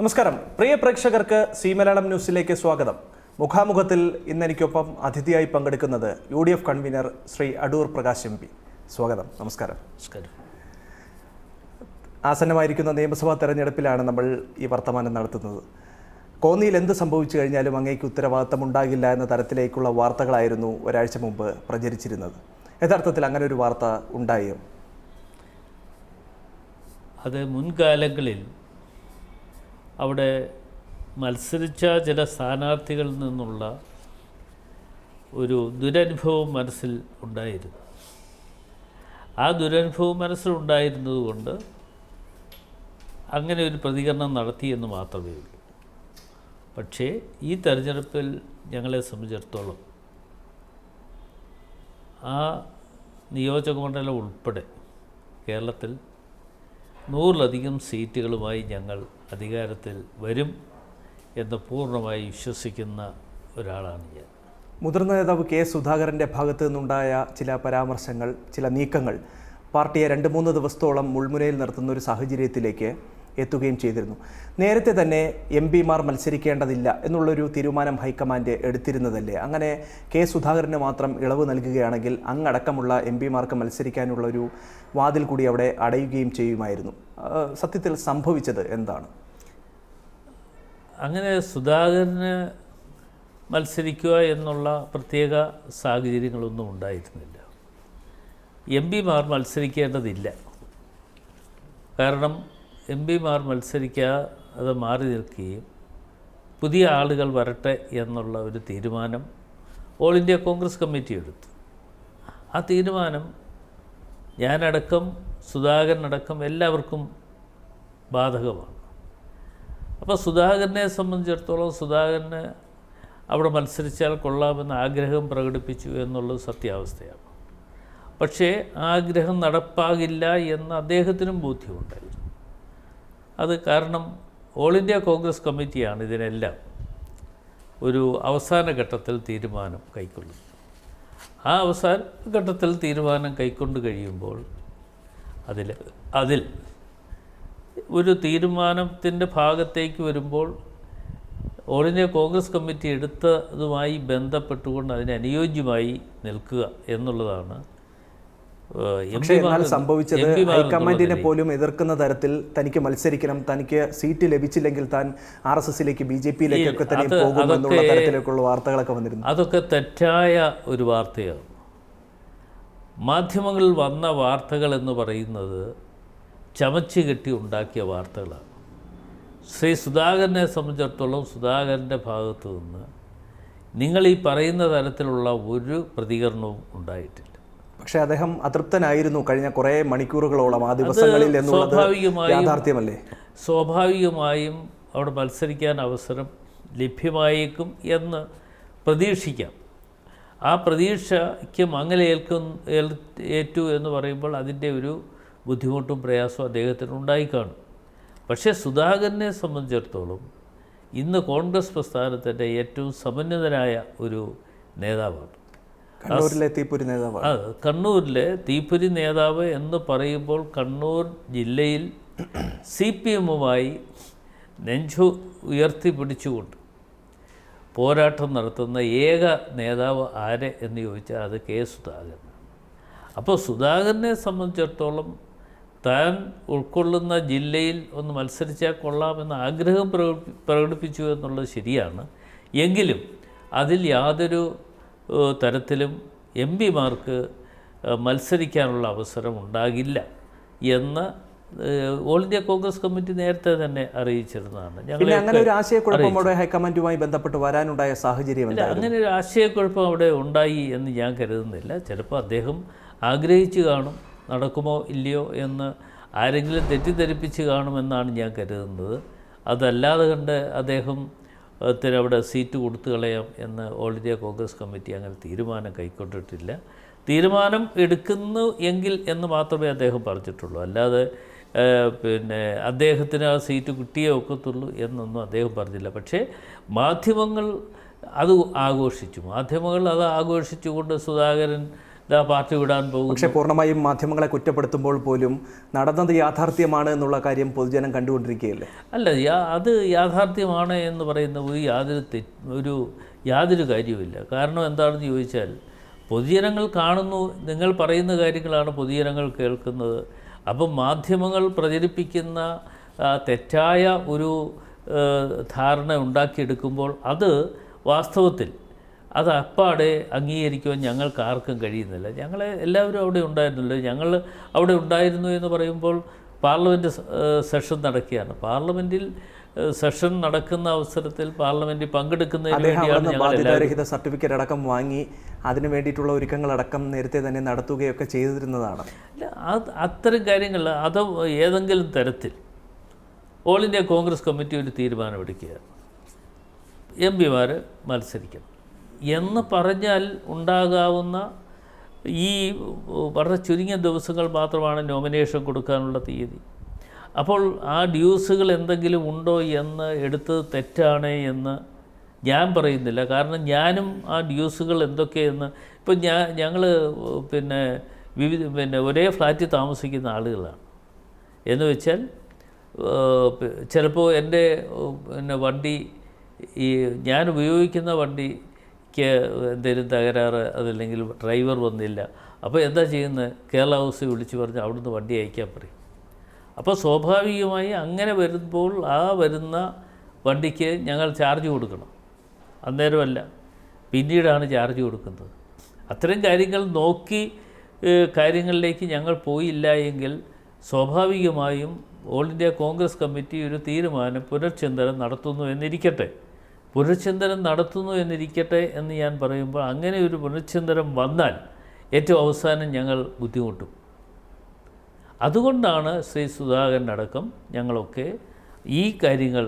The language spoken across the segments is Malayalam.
നമസ്കാരം. പ്രിയ പ്രേക്ഷകർക്ക് സി മലയാളം ന്യൂസിലേക്ക് സ്വാഗതം. മുഖാമുഖത്തിൽ ഇന്ന് എനിക്കൊപ്പം അതിഥിയായി പങ്കെടുക്കുന്നത് UDF convener Shri Adoor Prakash MP. സ്വാഗതം. നമസ്കാരം. ആസന്നമായിരിക്കുന്ന നിയമസഭാ തെരഞ്ഞെടുപ്പിലാണ് നമ്മൾ ഈ വർത്തമാനം നടത്തുന്നത്. കോന്നിയിൽ എന്ത് സംഭവിച്ചു കഴിഞ്ഞാലും അങ്ങേക്ക് ഉത്തരവാദിത്തം ഉണ്ടാകില്ല എന്ന തരത്തിലേക്കുള്ള വാർത്തകളായിരുന്നു ഒരാഴ്ച മുമ്പ് പ്രചരിച്ചിരുന്നത്. യഥാർത്ഥത്തിൽ അങ്ങനെ ഒരു വാർത്ത ഉണ്ടായോ? അത് മുൻകാലങ്ങളിൽ അവിടെ മത്സരിച്ച ചില സ്ഥാനാർത്ഥികളിൽ നിന്നുള്ള ഒരു ദുരനുഭവം മനസ്സിൽ ഉണ്ടായിരുന്നു. ആ ദുരനുഭവം മനസ്സിലുണ്ടായിരുന്നതുകൊണ്ട് അങ്ങനെ ഒരു പ്രതികരണം നടത്തിയെന്ന് മാത്രമേ ഉള്ളൂ. പക്ഷേ ഈ തെരഞ്ഞെടുപ്പിൽ ഞങ്ങളെ സംബന്ധിച്ചിടത്തോളം ആ നിയോജകമണ്ഡലം ഉൾപ്പെടെ കേരളത്തിൽ 100-ലധികം സീറ്റുകളുമായി ഞങ്ങൾ അധികാരത്തിൽ വരും എന്ന് പൂർണ്ണമായി വിശ്വസിക്കുന്ന ഒരാളാണ് ഞാൻ. മുതിർന്ന നേതാവ് കെ സുധാകരൻ്റെ ഭാഗത്തു നിന്നുണ്ടായ ചില പരാമർശങ്ങൾ, ചില നീക്കങ്ങൾ പാർട്ടിയെ 2-3 ദിവസത്തോളം മുൾമുനയിൽ നിർത്തുന്ന ഒരു സാഹചര്യത്തിലേക്ക് എത്തുകയും ചെയ്തിരുന്നു. നേരത്തെ തന്നെ MP മാർ മത്സരിക്കേണ്ടതില്ല എന്നുള്ളൊരു തീരുമാനം ഹൈക്കമാൻഡ് എടുത്തിരുന്നതല്ലേ? അങ്ങനെ കെ സുധാകരന് മാത്രം ഇളവ് നൽകുകയാണെങ്കിൽ അങ്ങടക്കമുള്ള MP മാർക്ക് മത്സരിക്കാനുള്ളൊരു വാതിൽ കൂടി അവിടെ അടയുകയും ചെയ്യുമായിരുന്നു. സത്യത്തിൽ സംഭവിച്ചത് എന്താണ്? അങ്ങനെ സുധാകരന് മത്സരിക്കുക എന്നുള്ള പ്രത്യേക സാഹചര്യങ്ങളൊന്നും ഉണ്ടായിരുന്നില്ല. MP മാർ മത്സരിക്കേണ്ടതില്ല. കാരണം MP മാർ മത്സരിക്കാതെ മാറി നിൽക്കുകയും പുതിയ ആളുകൾ വരട്ടെ എന്നുള്ള ഒരു തീരുമാനം ഓൾ ഇന്ത്യ കോൺഗ്രസ് കമ്മിറ്റി എടുത്തു. ആ തീരുമാനം ഞാനടക്കം സുധാകരനടക്കം എല്ലാവർക്കും ബാധകമാണ്. അപ്പോൾ സുധാകരനെ സംബന്ധിച്ചിടത്തോളം സുധാകരന് അവിടെ മത്സരിച്ചാൽ കൊള്ളാമെന്ന് ആഗ്രഹം പ്രകടിപ്പിച്ചു എന്നുള്ളത് സത്യാവസ്ഥയാണ്. പക്ഷേ ആഗ്രഹം നടപ്പാകില്ല എന്ന് അദ്ദേഹത്തിനും ബോധ്യമുണ്ടായിരുന്നു. അത് കാരണം ഓൾ ഇന്ത്യ കോൺഗ്രസ് കമ്മിറ്റിയാണ് ഇതിനെല്ലാം ഒരു അവസാന ഘട്ടത്തിൽ തീരുമാനം കൈക്കൊള്ളുന്നത്. ആ അവസാന ഘട്ടത്തിൽ തീരുമാനം കൈക്കൊണ്ട് കഴിയുമ്പോൾ അതിൽ ഒരു തീരുമാനത്തിൻ്റെ ഭാഗത്തേക്ക് വരുമ്പോൾ ഓൾ ഇന്ത്യ കോൺഗ്രസ് കമ്മിറ്റി എടുത്തതുമായി ബന്ധപ്പെട്ടുകൊണ്ട് അതിന് അനുയോജ്യമായി നിൽക്കുക എന്നുള്ളതാണ്. പക്ഷേ എന്നാൽ സംഭവിച്ചത് ഹൈക്കമാൻഡിനെ പോലും എതിർക്കുന്ന തരത്തിൽ തനിക്ക് മത്സരിക്കണം, തനിക്ക് സീറ്റ് ലഭിച്ചില്ലെങ്കിൽ താൻ RSSലേക്ക് BJPയിലേക്കൊക്കെ തന്നെ പോകുമെന്നുള്ള തരത്തിലേക്കുള്ള വാർത്തകളൊക്കെ വന്നിരുന്നു. അതൊക്കെ തെറ്റായ ഒരു വാർത്തയാണ്. മാധ്യമങ്ങളിൽ വന്ന വാർത്തകൾ എന്ന് പറയുന്നത് ചമച്ച് കെട്ടി ഉണ്ടാക്കിയ വാർത്തകളാണ്. ശ്രീ സുധാകരനെ സംബന്ധിച്ചിടത്തോളം സുധാകരൻ്റെ ഭാഗത്തു നിന്ന് നിങ്ങൾ ഈ പറയുന്ന തരത്തിലുള്ള ഒരു പ്രതികരണവും ഉണ്ടായിട്ടില്ല. പക്ഷേ അദ്ദേഹം അതൃപ്തനായിരുന്നു കഴിഞ്ഞ കുറേ മണിക്കൂറുകളോളം ആ ദിവസങ്ങളിൽ എന്നുള്ളത് യാഥാർത്ഥ്യമല്ലേ? സ്വാഭാവികമായും അവിടെ മത്സരിക്കാൻ അവസരം ലഭ്യമായേക്കും എന്ന് പ്രതീക്ഷിക്കാം. ആ പ്രതീക്ഷയ്ക്ക് ഏറ്റു എന്ന് പറയുമ്പോൾ അതിൻ്റെ ഒരു ബുദ്ധിമുട്ടും പ്രയാസവും അദ്ദേഹത്തിന് ഉണ്ടായിക്കാണും. പക്ഷേ സുധാകരനെ സംബന്ധിച്ചിടത്തോളം ഇന്ന് കോൺഗ്രസ് പ്രസ്ഥാനത്തിൻ്റെ ഏറ്റവും സമന്വിതനായ ഒരു നേതാവാണ്. കണ്ണൂരിലെ തീപ്പൊരി നേതാവ്. കണ്ണൂരിലെ തീപ്പൊരി നേതാവ് എന്ന് പറയുമ്പോൾ കണ്ണൂർ ജില്ലയിൽ CPMുമായി നെഞ്ചു ഉയർത്തിപ്പിടിച്ചുകൊണ്ട് പോരാട്ടം നടത്തുന്ന ഏക നേതാവ് ആരെ എന്ന് ചോദിച്ചാൽ അത് കെ സുധാകരൻ. അപ്പോൾ സുധാകരനെ സംബന്ധിച്ചിടത്തോളം താൻ ഉൾക്കൊള്ളുന്ന ജില്ലയിൽ ഒന്ന് മത്സരിച്ചാൽ കൊള്ളാമെന്ന ആഗ്രഹം പ്രകടിപ്പിച്ചു എന്നുള്ളത് ശരിയാണ്. എങ്കിലും അതിൽ യാതൊരു തരത്തിലും MP മാർക്ക് മത്സരിക്കാനുള്ള അവസരം ഉണ്ടാകില്ല എന്ന് ഓൾ ഇന്ത്യ കോൺഗ്രസ് കമ്മിറ്റി നേരത്തെ തന്നെ അറിയിച്ചിരുന്നതാണ്. അങ്ങനെ ഒരു ആശയക്കുഴപ്പം അവിടെ ഹൈക്കമാൻഡുമായി ബന്ധപ്പെട്ട് വരാനുണ്ടായ സാഹചര്യം അങ്ങനെ ഒരു ആശയക്കുഴപ്പം അവിടെ ഉണ്ടായി എന്ന് ഞാൻ കരുതുന്നില്ല. ചിലപ്പോൾ അദ്ദേഹം ആഗ്രഹിച്ചു കാണും, നടക്കുമോ ഇല്ലയോ എന്ന് ആരെങ്കിലും തെറ്റിദ്ധരിപ്പിച്ച് കാണുമെന്നാണ് ഞാൻ കരുതുന്നത്. അതല്ലാതെ കണ്ട് അദ്ദേഹം അവിടെ സീറ്റ് കൊടുത്തു കളയാം എന്ന് ഓൾ ഇന്ത്യ കോൺഗ്രസ് കമ്മിറ്റി അങ്ങനെ തീരുമാനം കൈക്കൊണ്ടിട്ടില്ല. തീരുമാനം എടുക്കുന്നു എങ്കിൽ എന്ന് മാത്രമേ അദ്ദേഹം പറഞ്ഞിട്ടുള്ളൂ. അല്ലാതെ അദ്ദേഹത്തിന് ആ സീറ്റ് കിട്ടിയേ ഒക്കത്തുള്ളൂ എന്നൊന്നും അദ്ദേഹം പറഞ്ഞില്ല. പക്ഷേ മാധ്യമങ്ങൾ അത് ആഘോഷിച്ചു. മാധ്യമങ്ങൾ അത് ആഘോഷിച്ചുകൊണ്ട് സുധാകരൻ ഇതാ പാർട്ടി വിടാൻ പോകും. പക്ഷേ പൂർണ്ണമായും മാധ്യമങ്ങളെ കുറ്റപ്പെടുത്തുമ്പോൾ പോലും നടന്നത് യാഥാർത്ഥ്യമാണ് എന്നുള്ള കാര്യം പൊതുജനം കണ്ടുകൊണ്ടിരിക്കുകയല്ലേ? അല്ല, അത് യാഥാർത്ഥ്യമാണ് എന്ന് പറയുന്ന യാതൊരു കാര്യവുമില്ല. കാരണം എന്താണെന്ന് ചോദിച്ചാൽ പൊതുജനങ്ങൾ കാണുന്നു, നിങ്ങൾ പറയുന്ന കാര്യങ്ങളാണ് പൊതുജനങ്ങൾ കേൾക്കുന്നത്. അപ്പം മാധ്യമങ്ങൾ പ്രചരിപ്പിക്കുന്ന തെറ്റായ ഒരു ധാരണ ഉണ്ടാക്കിയെടുക്കുമ്പോൾ അത് വാസ്തവത്തിൽ അത് അപ്പാടെ അംഗീകരിക്കുവാൻ ഞങ്ങൾക്ക് ആർക്കും കഴിയുന്നില്ല. ഞങ്ങളെ എല്ലാവരും അവിടെ ഉണ്ടായിരുന്നല്ലോ. ഞങ്ങൾ അവിടെ ഉണ്ടായിരുന്നു എന്ന് പറയുമ്പോൾ പാർലമെൻറ്റ് സെഷൻ നടക്കുകയാണ്. പാർലമെൻറ്റിൽ സെഷൻ നടക്കുന്ന അവസരത്തിൽ പാർലമെൻറ്റിൽ പങ്കെടുക്കുന്നതിന് വേണ്ടിയാണ് ബാധ്യതാരഹിത സർട്ടിഫിക്കറ്റ് അടക്കം വാങ്ങി അതിന് വേണ്ടിയിട്ടുള്ള ഒരുക്കങ്ങളടക്കം നേരത്തെ തന്നെ നടത്തുകയൊക്കെ ചെയ്തിരുന്നതാണ്. അല്ല, അത്തരം കാര്യങ്ങൾ അത് ഏതെങ്കിലും തരത്തിൽ ഓൾ ഇന്ത്യ കോൺഗ്രസ് കമ്മിറ്റി ഒരു തീരുമാനമെടുക്കുക, MP-മാർ മത്സരിക്കണം എന്ന് പറഞ്ഞാൽ ഉണ്ടാകാവുന്ന ഈ വളരെ ചുരുങ്ങിയ ദിവസങ്ങൾ മാത്രമാണ് നോമിനേഷൻ കൊടുക്കാനുള്ള തീയതി. അപ്പോൾ ആ ഡ്യൂസുകൾ എന്തെങ്കിലും ഉണ്ടോ എന്ന് എടുത്തത് തെറ്റാണ് എന്ന് ഞാൻ പറയുന്നില്ല. കാരണം ഞാനും ആ ഡ്യൂസുകൾ എന്തൊക്കെയെന്ന് ഇപ്പം ഞങ്ങൾ പിന്നെ ഒരേ ഫ്ലാറ്റിൽ താമസിക്കുന്ന ആളുകളാണ്. എന്ന് വെച്ചാൽ ചിലപ്പോൾ എൻ്റെ വണ്ടി ഞാൻ ഉപയോഗിക്കുന്ന വണ്ടിക്ക് എന്തെങ്കിലും തകരാറ്, അതല്ലെങ്കിൽ ഡ്രൈവർ വന്നില്ല, അപ്പോൾ എന്താ ചെയ്യുന്നത്? കേരള ഹൗസിൽ വിളിച്ച് പറഞ്ഞ് അവിടുന്ന് വണ്ടി അയക്കാൻ പറയും. അപ്പോൾ സ്വാഭാവികമായി അങ്ങനെ വരുമ്പോൾ ആ വരുന്ന വണ്ടിക്ക് ഞങ്ങൾ ചാർജ് കൊടുക്കണം. അന്നേരമല്ല, പിന്നീടാണ് ചാർജ് കൊടുക്കുന്നത്. അത്തരം കാര്യങ്ങൾ നോക്കി കാര്യങ്ങളിലേക്ക് ഞങ്ങൾ പോയില്ല എങ്കിൽ സ്വാഭാവികമായും ഓൾ ഇന്ത്യ കോൺഗ്രസ് കമ്മിറ്റി ഒരു തീരുമാനം പുനർചിന്തനം നടത്തുന്നു എന്നിരിക്കട്ടെ എന്ന് ഞാൻ പറയുമ്പോൾ അങ്ങനെ ഒരു പുനർചിന്തനം വന്നാൽ ഏറ്റവും അവസാനം ഞങ്ങൾ ബുദ്ധിമുട്ടും. അതുകൊണ്ടാണ് ശ്രീ സുധാകരനടക്കം ഞങ്ങളൊക്കെ ഈ കാര്യങ്ങൾ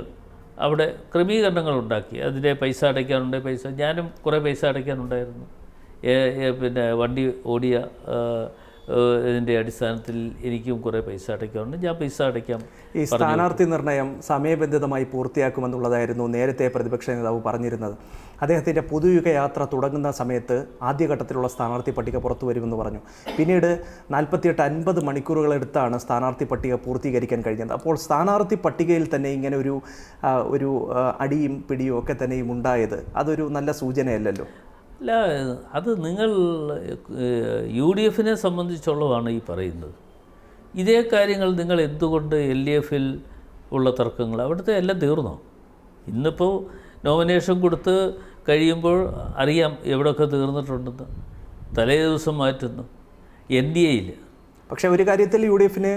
അവിടെ ക്രമീകരണങ്ങൾ ഉണ്ടാക്കി. അതിൻ്റെ പൈസ അടയ്ക്കാനുണ്ട്, ഞാനും കുറേ പൈസ അടയ്ക്കാനുണ്ടായിരുന്നു. പിന്നെ വണ്ടി ഓടിയ ഇതിൻ്റെ അടിസ്ഥാനത്തിൽ എനിക്കും കുറേ പൈസ അടയ്ക്കാറുണ്ട്. ഞാൻ പൈസ അടയ്ക്കാം. ഈ സ്ഥാനാർത്ഥി നിർണയം സമയബന്ധിതമായി പൂർത്തിയാക്കുമെന്നുള്ളതായിരുന്നു നേരത്തെ പ്രതിപക്ഷ നേതാവ് പറഞ്ഞിരുന്നത്. അദ്ദേഹത്തിൻ്റെ പുതുയുഗ യാത്ര തുടങ്ങുന്ന സമയത്ത് ആദ്യഘട്ടത്തിലുള്ള സ്ഥാനാർത്ഥി പട്ടിക പുറത്തു വരുമെന്ന് പറഞ്ഞു. പിന്നീട് 48-50 മണിക്കൂറുകളെടുത്താണ് സ്ഥാനാർത്ഥി പട്ടിക പൂർത്തീകരിക്കാൻ കഴിഞ്ഞത്. അപ്പോൾ സ്ഥാനാർത്ഥി പട്ടികയിൽ തന്നെ ഇങ്ങനെ ഒരു അടിയും പിടിയും ഒക്കെ തന്നെയും ഉണ്ടായത് അതൊരു നല്ല സൂചനയല്ലല്ലോ? അല്ല, അത് നിങ്ങൾ UDF-നെ സംബന്ധിച്ചുള്ളതാണ് ഈ പറയുന്നത്. ഇതേ കാര്യങ്ങൾ നിങ്ങൾ എന്തുകൊണ്ട് LDF-ൽ ഉള്ള തർക്കങ്ങൾ അവിടുത്തെ എല്ലാം തീർന്നോ? ഇന്നിപ്പോൾ നോമിനേഷൻ കൊടുത്ത് കഴിയുമ്പോൾ അറിയാം എവിടെയൊക്കെ തീർന്നിട്ടുണ്ടെന്ന്. തലേ ദിവസം മാറ്റുന്നു NDA-യിൽ. പക്ഷേ ഒരു കാര്യത്തിൽ UDF-ന്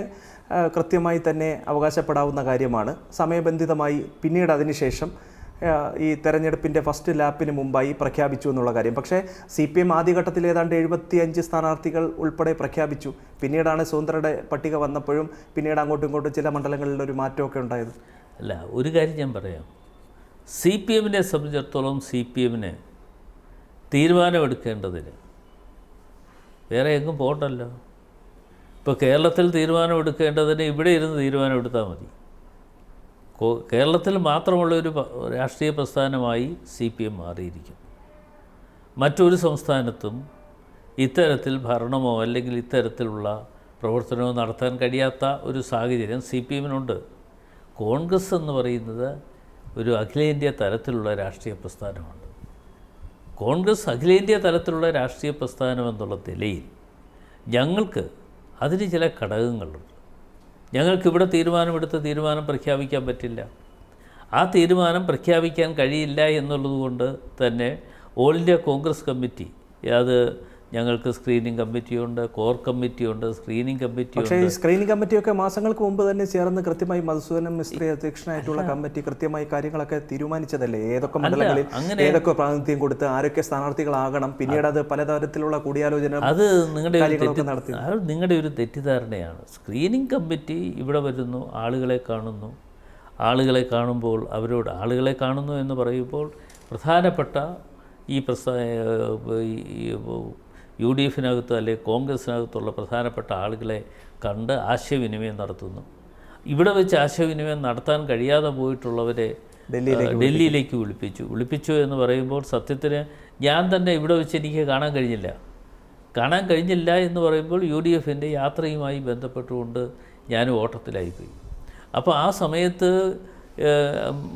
കൃത്യമായി തന്നെ അവകാശപ്പെടാവുന്ന കാര്യമാണ്, സമയബന്ധിതമായി പിന്നീട് അതിനുശേഷം ഈ തെരഞ്ഞെടുപ്പിൻ്റെ ഫസ്റ്റ് ലാപ്പിന് മുമ്പായി പ്രഖ്യാപിച്ചു എന്നുള്ള കാര്യം. പക്ഷേ CPM ആദ്യഘട്ടത്തിൽ ഏതാണ്ട് 75 സ്ഥാനാർത്ഥികൾ ഉൾപ്പെടെ പ്രഖ്യാപിച്ചു. പിന്നീടാണ് സ്വതന്ത്രരുടെ പട്ടിക വന്നപ്പോഴും പിന്നീട് അങ്ങോട്ടും ഇങ്ങോട്ടും ചില മണ്ഡലങ്ങളിൽ ഒരു മാറ്റമൊക്കെ ഉണ്ടായത്. അല്ല, ഒരു കാര്യം ഞാൻ പറയാം. CPM-നെ സംബന്ധിച്ചിടത്തോളം CPM-ന് തീരുമാനമെടുക്കേണ്ടതിന് വേറെ എങ്ങും പോകണ്ടല്ലോ. ഇപ്പോൾ കേരളത്തിൽ തീരുമാനമെടുക്കേണ്ടതിന് ഇവിടെ ഇരുന്ന് തീരുമാനമെടുത്താൽ മതി. കേരളത്തിൽ മാത്രമുള്ളൊരു രാഷ്ട്രീയ പ്രസ്ഥാനമായി CPM മാറിയിരിക്കും. മറ്റൊരു സംസ്ഥാനത്തും ഇത്തരത്തിൽ ഭരണമോ അല്ലെങ്കിൽ ഇത്തരത്തിലുള്ള പ്രവർത്തനമോ നടത്താൻ കഴിയാത്ത ഒരു സാഹചര്യം CPM-നുണ്ട്. കോൺഗ്രസ് എന്ന് പറയുന്നത് ഒരു അഖിലേന്ത്യാ തലത്തിലുള്ള രാഷ്ട്രീയ പ്രസ്ഥാനമാണ്. കോൺഗ്രസ് അഖിലേന്ത്യാ തലത്തിലുള്ള രാഷ്ട്രീയ പ്രസ്ഥാനം എന്നുള്ള നിലയിൽ ഞങ്ങൾക്ക് അതിന് ചില ഘടകങ്ങളുണ്ട്. ഞങ്ങൾക്കിവിടെ തീരുമാനം പ്രഖ്യാപിക്കാൻ പറ്റില്ല. ആ തീരുമാനം പ്രഖ്യാപിക്കാൻ കഴിയില്ല എന്നുള്ളതുകൊണ്ട് തന്നെ ഓൾ ഇന്ത്യ കോൺഗ്രസ് കമ്മിറ്റി, അത് ഞങ്ങൾക്ക് സ്ക്രീനിങ് കമ്മിറ്റിയുണ്ട്, കോർ കമ്മിറ്റിയുണ്ട്, സ്ക്രീനിങ് കമ്മിറ്റിയുണ്ട്. പക്ഷേ ഈ സ്ക്രീനിങ് കമ്മിറ്റിയൊക്കെ മാസങ്ങൾക്ക് മുമ്പ് തന്നെ ചേർന്ന് കൃത്യമായി മധുസൂദനൻ മിസ്ത്രി അധ്യക്ഷനായിട്ടുള്ള കമ്മിറ്റി കൃത്യമായി കാര്യങ്ങളൊക്കെ തീരുമാനിച്ചതല്ലേ? ഏതൊക്കെ മണ്ഡലങ്ങളിൽ ഏതൊക്കെ പ്രാതിനിധ്യം കൊടുത്ത് ആരൊക്കെ സ്ഥാനാർത്ഥികളാകണം, പിന്നീട് അത് പലതരത്തിലുള്ള കൂടിയാലോചന അത് നിങ്ങളുടെ ഒരു തെറ്റിദ്ധാരണയാണ്. സ്ക്രീനിങ് കമ്മിറ്റി ഇവിടെ വരുന്നു, ആളുകളെ കാണുമ്പോൾ അവരോട് ആളുകളെ കാണുന്നു എന്ന് പറയുമ്പോൾ പ്രധാനപ്പെട്ട ഈ UDF-നകത്ത് അല്ലെങ്കിൽ കോൺഗ്രസ്സിനകത്തുള്ള പ്രധാനപ്പെട്ട ആളുകളെ കണ്ട് ആശയവിനിമയം നടത്തുന്നു. ഇവിടെ വെച്ച് ആശയവിനിമയം നടത്താൻ കഴിയാതെ പോയിട്ടുള്ളവരെ ഡൽഹിയിലേക്ക് വിളിപ്പിച്ചു എന്ന് പറയുമ്പോൾ സത്യത്തിന് ഞാൻ തന്നെ ഇവിടെ വെച്ച് എനിക്ക് കാണാൻ കഴിഞ്ഞില്ല. കാണാൻ കഴിഞ്ഞില്ല എന്ന് പറയുമ്പോൾ യു ഡി എഫിൻ്റെ യാത്രയുമായി ബന്ധപ്പെട്ടുകൊണ്ട് ഞാനും ഓട്ടത്തിലായിപ്പോയി. അപ്പോൾ ആ സമയത്ത്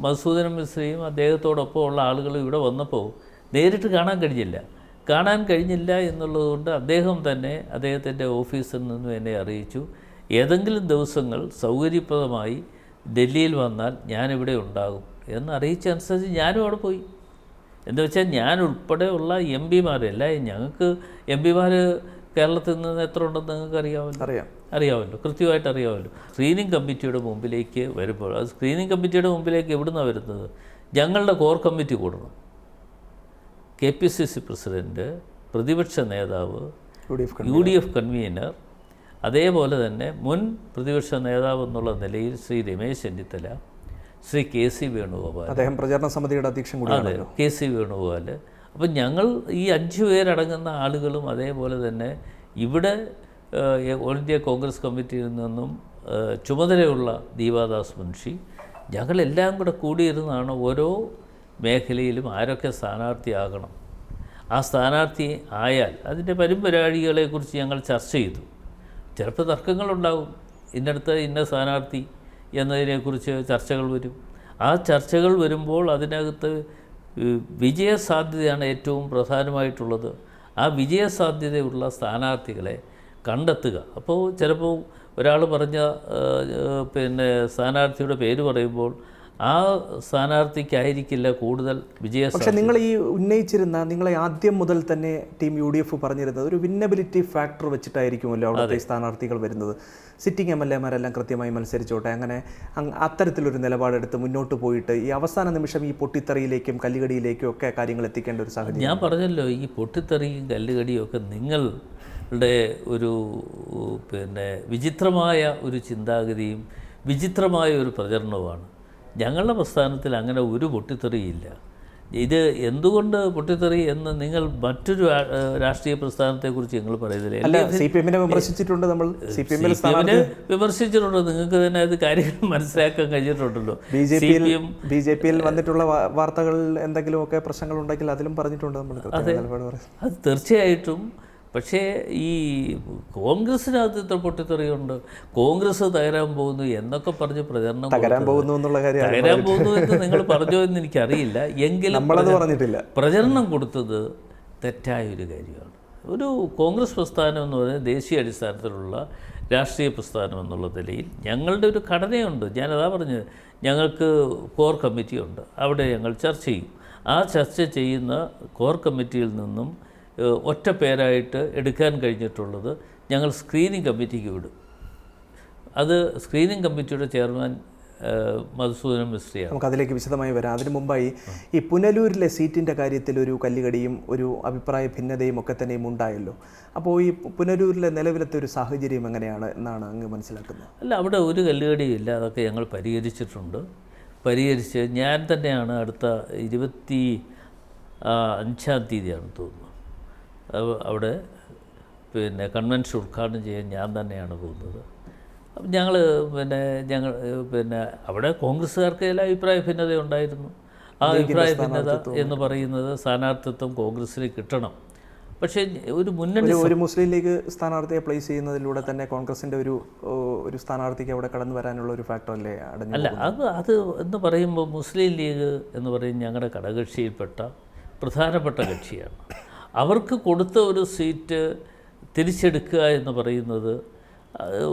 മധുസൂദന മിശ്രയും അദ്ദേഹത്തോടൊപ്പം ഉള്ള ആളുകൾ ഇവിടെ വന്നപ്പോൾ നേരിട്ട് കാണാൻ കഴിഞ്ഞില്ല എന്നുള്ളതുകൊണ്ട് അദ്ദേഹം തന്നെ അദ്ദേഹത്തിൻ്റെ ഓഫീസിൽ നിന്നും എന്നെ അറിയിച്ചു, ഏതെങ്കിലും ദിവസങ്ങൾ സൗകര്യപ്രദമായി ഡൽഹിയിൽ വന്നാൽ ഞാനിവിടെ ഉണ്ടാകും എന്നറിയിച്ചനുസരിച്ച് ഞാനും അവിടെ പോയി. എന്താ വെച്ചാൽ ഞാൻ ഉൾപ്പെടെയുള്ള എം പിമാരല്ല, ഞങ്ങൾക്ക് എം പിമാർ കേരളത്തിൽ നിന്ന് എത്ര ഉണ്ടെന്ന് നിങ്ങൾക്ക് അറിയാമല്ലോ, കൃത്യമായിട്ട് അറിയാമല്ലോ. സ്ക്രീനിങ് കമ്മിറ്റിയുടെ മുമ്പിലേക്ക് വരുമ്പോൾ, അത് സ്ക്രീനിങ് കമ്മിറ്റിയുടെ മുമ്പിലേക്ക് എവിടുന്നാണ് വരുന്നത്? ഞങ്ങളുടെ കോർ കമ്മിറ്റി കൂടണം. KPCC പ്രസിഡൻറ്റ്, പ്രതിപക്ഷ നേതാവ്, UDF കൺവീനർ, അതേപോലെ തന്നെ മുൻ പ്രതിപക്ഷ നേതാവ് എന്നുള്ള നിലയിൽ ശ്രീ രമേശ് ചെന്നിത്തല, ശ്രീ KC വേണുഗോപാൽ, അദ്ദേഹം പ്രചാരണ സമിതിയുടെ അധ്യക്ഷൻ കൂടിയാണ്, KC വേണുഗോപാൽ. അപ്പം ഞങ്ങൾ ഈ 5 പേരടങ്ങുന്ന ആളുകളും അതേപോലെ തന്നെ ഇവിടെ ഓൾ ഇന്ത്യ കോൺഗ്രസ് കമ്മിറ്റിയിൽ നിന്നും ചുമതലയുള്ള ദീപാദാസ് മുൻഷി, ഞങ്ങളെല്ലാം കൂടെ കൂടിയിരുന്നാണ് ഓരോ മേഖലയിലും ആരൊക്കെ സ്ഥാനാർത്ഥിയാകണം, ആ സ്ഥാനാർത്ഥി ആയാൽ അതിൻ്റെ പരിപാടികളെക്കുറിച്ച് ഞങ്ങൾ ചർച്ച ചെയ്തു. ചിലപ്പോൾ തർക്കങ്ങളുണ്ടാകും, ഇന്നടുത്ത് ഇന്ന സ്ഥാനാർത്ഥി എന്നതിനെക്കുറിച്ച് ചർച്ചകൾ വരും. ആ ചർച്ചകൾ വരുമ്പോൾ അതിനകത്ത് വിജയസാധ്യതയാണ് ഏറ്റവും പ്രധാനമായിട്ടുള്ളത്. ആ വിജയസാധ്യതയുള്ള സ്ഥാനാർത്ഥികളെ കണ്ടെത്തുക. അപ്പോൾ ചിലപ്പോൾ ഒരാൾ പറഞ്ഞ സ്ഥാനാർത്ഥിയുടെ പേര് പറയുമ്പോൾ ആ സ്ഥാനാർത്ഥിക്കായിരിക്കില്ല കൂടുതൽ വിജയസാധ്യത. പക്ഷേ നിങ്ങൾ ഈ ഉന്നയിച്ചിരുന്ന, നിങ്ങളെ ആദ്യം മുതൽ തന്നെ ടീം UDF പറഞ്ഞിരുന്നത് ഒരു വിന്നബിലിറ്റി ഫാക്ടർ വെച്ചിട്ടായിരിക്കുമല്ലോ അവിടുത്തെ സ്ഥാനാർത്ഥികൾ വരുന്നത്. സിറ്റിംഗ് MLA-മാരെല്ലാം കൃത്യമായി മത്സരിച്ചോട്ടെ, അങ്ങനെ അത്തരത്തിലൊരു നിലപാടെടുത്ത് മുന്നോട്ട് പോയിട്ട് ഈ അവസാന നിമിഷം ഈ പൊട്ടിത്തെറിയിലേക്കും കല്ലുകടിയിലേക്കും ഒക്കെ കാര്യങ്ങൾ എത്തിക്കേണ്ട ഒരു സാഹചര്യം. ഞാൻ പറഞ്ഞല്ലോ, ഈ പൊട്ടിത്തെറിയും കല്ലുകടിയും ഒക്കെ നിങ്ങളുടെ ഒരു വിചിത്രമായ ഒരു ചിന്താഗതിയും വിചിത്രമായ ഒരു പ്രചരണവുമാണ്. ഞങ്ങളുടെ പ്രസ്ഥാനത്തിൽ അങ്ങനെ ഒരു പൊട്ടിത്തെറിയില്ല. ഇത് എന്തുകൊണ്ട് പൊട്ടിത്തെറി എന്ന് നിങ്ങൾ മറ്റൊരു രാഷ്ട്രീയ പ്രസ്ഥാനത്തെക്കുറിച്ച് നിങ്ങൾ പറയുന്നില്ല. CPM-നെ വിമർശിച്ചിട്ടുണ്ട് നമ്മൾ. CPM-നെ വിമർശിച്ചിട്ടുണ്ട്. നിങ്ങൾക്ക് തന്നെ അത് കാര്യങ്ങൾ മനസ്സിലാക്കാൻ കഴിഞ്ഞിട്ടുണ്ടല്ലോ. BJP-യിൽ വന്നിട്ടുള്ള വാർത്തകൾ എന്തെങ്കിലുമൊക്കെ പ്രശ്നങ്ങൾ ഉണ്ടെങ്കിൽ അതിലും പറഞ്ഞിട്ടുണ്ട് നമ്മൾ. അത് തീർച്ചയായിട്ടും. പക്ഷേ ഈ കോൺഗ്രസ്സിനകത്ത് ഇത്ര പൊട്ടിത്തെറിയുണ്ട്, കോൺഗ്രസ് തകരാൻ പോകുന്നു എന്നൊക്കെ പറഞ്ഞ് പ്രചരണം തകരാൻ പോകുന്നു എന്ന് നിങ്ങൾ പറഞ്ഞോ എന്ന് എനിക്കറിയില്ല. എങ്കിലും പ്രചരണം കൊടുത്തത് തെറ്റായൊരു കാര്യമാണ്. ഒരു കോൺഗ്രസ് പ്രസ്ഥാനം എന്ന് പറയുന്നത് ദേശീയ അടിസ്ഥാനത്തിലുള്ള രാഷ്ട്രീയ പ്രസ്ഥാനം എന്നുള്ള നിലയിൽ ഞങ്ങളുടെ ഒരു ഘടനയുണ്ട്. ഞാനതാ പറഞ്ഞത്, ഞങ്ങൾക്ക് കോർ കമ്മിറ്റിയുണ്ട്, അവിടെ ഞങ്ങൾ ചർച്ച ചെയ്യും. ആ ചർച്ച ചെയ്യുന്ന കോർ കമ്മിറ്റിയിൽ നിന്നും ഒറ്റ പേരായിട്ട് എടുക്കാൻ കഴിഞ്ഞിട്ടുള്ളത് ഞങ്ങൾ സ്ക്രീനിങ് കമ്മിറ്റിക്ക് വിടും. അത് സ്ക്രീനിങ് കമ്മിറ്റിയുടെ ചെയർമാൻ മധുസൂദന മിശ്രയാണ്. നമുക്ക് അതിലേക്ക് വിശദമായി വരാം. അതിനു മുമ്പായി ഈ പുനലൂരിലെ സീറ്റിൻ്റെ കാര്യത്തിൽ ഒരു കല്ലുകടിയും ഒരു അഭിപ്രായ ഭിന്നതയും ഒക്കെ തന്നെയും ഉണ്ടായല്ലോ. അപ്പോൾ ഈ പുനലൂരിലെ നിലവിലത്തെ ഒരു സാഹചര്യം എങ്ങനെയാണ് എന്നാണ് അങ്ങ് മനസ്സിലാക്കുന്നത്? അല്ല, അവിടെ ഒരു കല്ലുകടിയും ഇല്ല. അതൊക്കെ ഞങ്ങൾ പരിഹരിച്ചിട്ടുണ്ട്. പരിഹരിച്ച് ഞാൻ തന്നെയാണ് അടുത്ത 25-ാം തീയതിയാണ് തോന്നുന്നു അവിടെ കൺവെൻഷൻ ഉദ്ഘാടനം ചെയ്യാൻ ഞാൻ തന്നെയാണ് പോകുന്നത്. അപ്പം ഞങ്ങൾ അവിടെ കോൺഗ്രസ്സുകാർക്ക് എല്ലാ അഭിപ്രായ ഭിന്നത ഉണ്ടായിരുന്നു. ആ അഭിപ്രായ ഭിന്നത എന്ന് പറയുന്നത് സ്ഥാനാർത്ഥിത്വം കോൺഗ്രസ്സിന് കിട്ടണം. പക്ഷേ ഒരു മുസ്ലിം ലീഗ് സ്ഥാനാർത്ഥിയെ പ്ലേസ് ചെയ്യുന്നതിലൂടെ തന്നെ കോൺഗ്രസിൻ്റെ ഒരു സ്ഥാനാർത്ഥിക്ക് അവിടെ കടന്നു വരാനുള്ള ഒരു ഫാക്ടർ അല്ലേ അടഞ്ഞു? അല്ല, അത് എന്ന് പറയുമ്പോൾ മുസ്ലിം ലീഗ് എന്ന് പറയുന്നത് ഞങ്ങളുടെ ഘടകകക്ഷിയിൽപ്പെട്ട പ്രധാനപ്പെട്ട കക്ഷിയാണ്. അവർക്ക് കൊടുത്ത ഒരു സീറ്റ് തിരിച്ചെടുക്കുക എന്ന് പറയുന്നത്